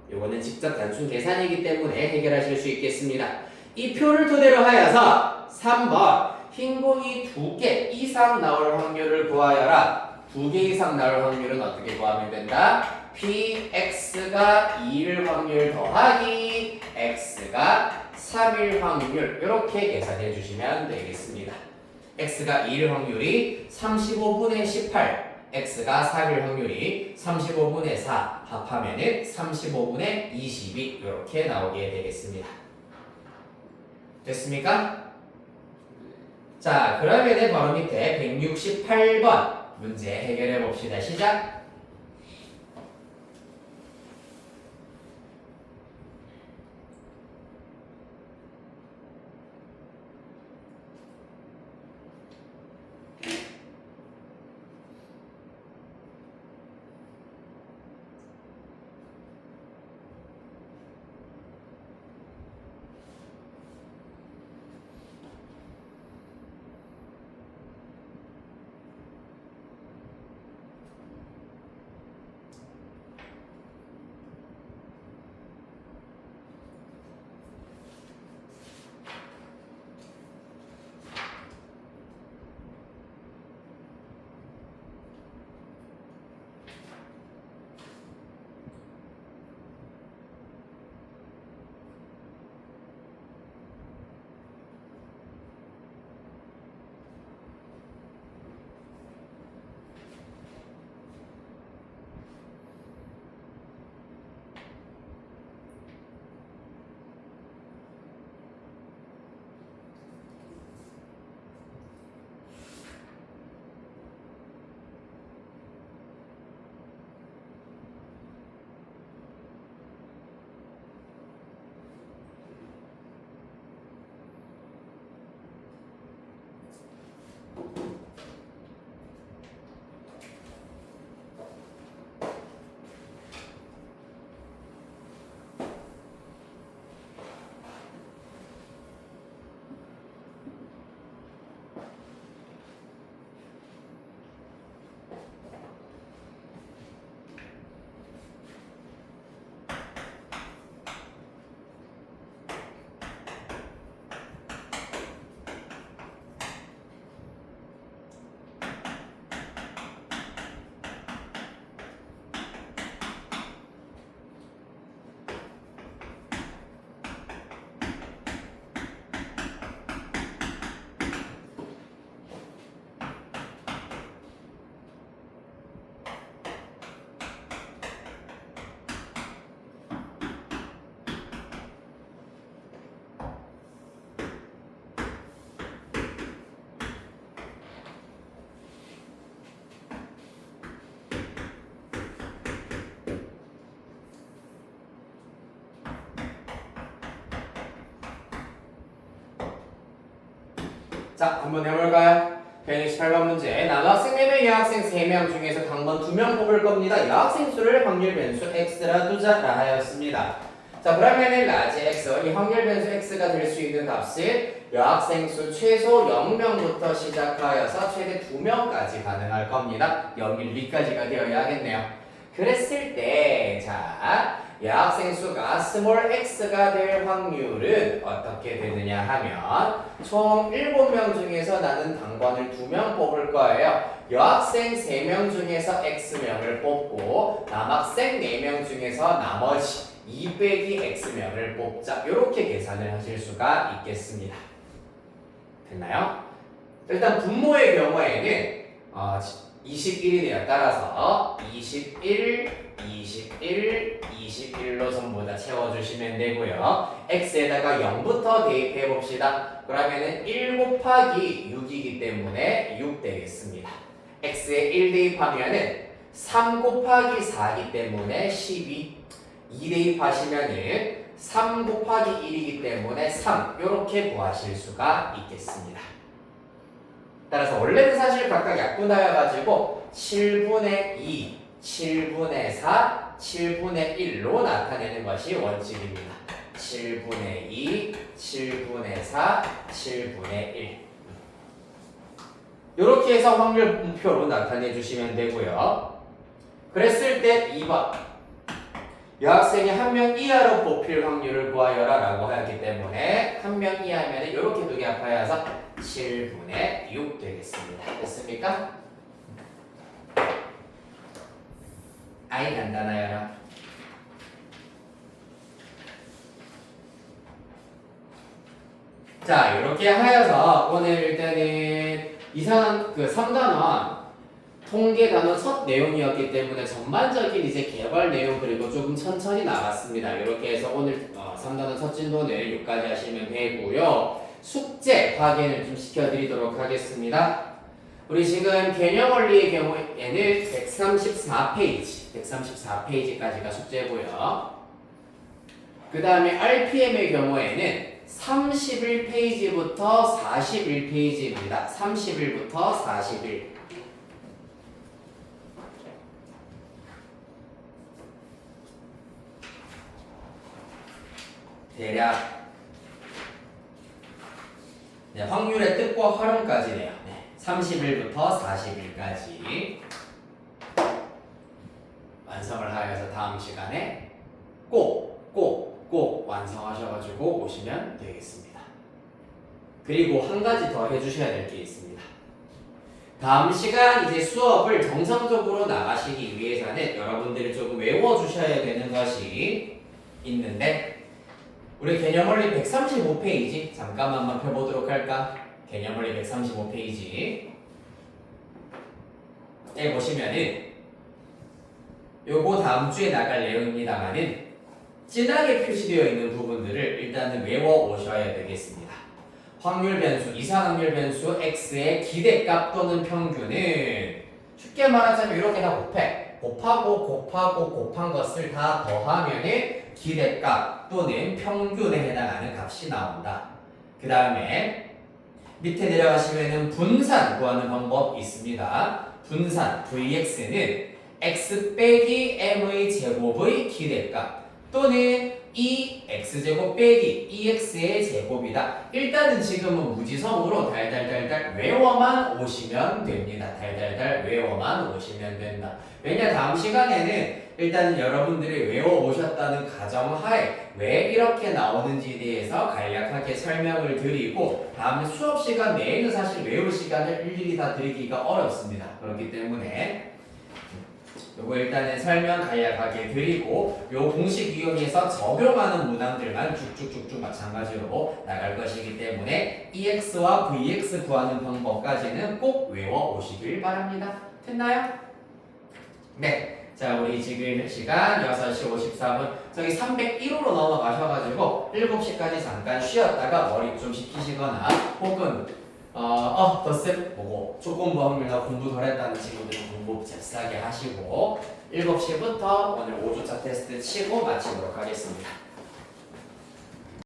요거는 직접 단순 계산이기 때문에 해결하실 수 있겠습니다. 이 표를 토대로 하여서 3번 흰 공이 2개 이상 나올 확률을 구하여라. 2개 이상 나올 확률은 어떻게 구하면 된다? px가 2일 확률 더하기 x가 3일 확률 이렇게 계산해 주시면 되겠습니다. x가 2일 확률이 35분의 18 x가 4일 확률이 35분의 4 합하면은 35분의 22 이렇게 나오게 되겠습니다. 됐습니까? 자 그러면은 바로 밑에 168번 문제 해결해 봅시다. 시작! 자, 한번 해볼까요? 168번 문제. 남학생 4명, 여학생 3명 중에서 당번 2명 뽑을 겁니다. 여학생 수를 확률 변수 x라 두자라 하였습니다. 자, 그러면은 라지 x, 이 확률 변수 x가 될 수 있는 값은 여학생 수 최소 0명부터 시작하여서 최대 2명까지 가능할 겁니다. 0, 1, 2까지가 되어야 하겠네요. 그랬을 때, 자, 여학생 수가 스몰 x가 될 확률은 어떻게 되느냐 하면 총 7명 중에서 나는 당번을 2명 뽑을 거예요. 여학생 3명 중에서 x명을 뽑고 남학생 4명 중에서 나머지 2 빼기 x명을 뽑자. 이렇게 계산을 하실 수가 있겠습니다. 됐나요? 일단 분모의 경우에는 21이네요. 따라서 21, 21, 21로 전부 다 채워주시면 되고요. x에다가 0부터 대입해 봅시다. 그러면은 1 곱하기 6이기 때문에 6 되겠습니다. x에 1 대입하면은 3 곱하기 4이기 때문에 12. 2 대입하시면은 3 곱하기 1이기 때문에 3. 이렇게 구하실 수가 있겠습니다. 따라서 원래는 사실 각각 약분하여가지고 7분의 2, 7분의 4, 7분의 1로 나타내는 것이 원칙입니다. 7분의 2, 7분의 4, 7분의 1 이렇게 해서 확률표로 나타내 주시면 되고요. 그랬을 때 2번 여학생이 1명 이하로 뽑힐 확률을 구하여라 라고 하였기 때문에 1명 이하면 이렇게 두 개 합하여서 7분의 6 되겠습니다. 됐습니까? 아이 간단하여라. 자, 이렇게 하여서 오늘 일단은 이상한 3단원 통계 단원 첫 내용이었기 때문에 전반적인 이제 개발 내용 그리고 조금 천천히 나갔습니다. 이렇게 해서 오늘 3단원 첫 진도는 여기까지 하시면 되고요. 숙제 확인을 좀 시켜드리도록 하겠습니다. 우리 지금 개념 원리의 경우에는 134페이지까지가 숙제고요. 그 다음에 RPM의 경우에는 31페이지부터 41페이지입니다. 31부터 41. 대략 확률의 뜻과 활용까지네요. 30일부터 40일까지 완성을 하여서 다음 시간에 꼭 완성하셔가지고 오시면 되겠습니다. 그리고 한 가지 더 해주셔야 될 게 있습니다. 다음 시간 이제 수업을 정상적으로 나가시기 위해서는 여러분들이 조금 외워주셔야 되는 것이 있는데 우리 개념원리 135페이지 잠깐만 펴보도록 할까? 개념원리 135페이지에 보시면은 요거 다음 주에 나갈 내용입니다만은 진하게 표시되어 있는 부분들을 일단은 외워 오셔야 되겠습니다. 확률 변수, 이상 확률 변수 x의 기대값 또는 평균은 쉽게 말하자면 이렇게 다 곱한 것을 다 더하면은 기대값 또는 평균에 해당하는 값이 나온다. 그 다음에 밑에 내려가시면은 분산 구하는 방법이 있습니다. 분산 vx는 x 빼기 m의 제곱의 기대값 또는 2x제곱 빼기 2x의 제곱이다. 일단은 지금은 무지성으로 달달달달 외워만 오시면 됩니다. 달달달 외워만 오시면 된다. 왜냐 다음 시간에는 일단은 여러분들이 외워오셨다는 가정하에 왜 이렇게 나오는지에 대해서 간략하게 설명을 드리고 다음 수업 시간 내에는 사실 외울 시간을 일일이 다 드리기가 어렵습니다. 그렇기 때문에 요거 일단은 설명 간략하게 드리고 요 공식 이용해서 적용하는 문항들만 쭉쭉쭉쭉 마찬가지로 나갈 것이기 때문에 EX와 VX 구하는 방법까지는 꼭 외워오시길 바랍니다. 됐나요? 네. 자, 우리 지금 시간 6시 54분 저기 301호로 넘어가셔가지고 7시까지 잠깐 쉬었다가 머리 좀 식히시거나 혹은 덧셈 보고 조건부 확률이나 공부 덜 했다는 친구들은 공부 잽싸게 하시고 7시부터 오늘 5주차 테스트 치고 마치도록 하겠습니다.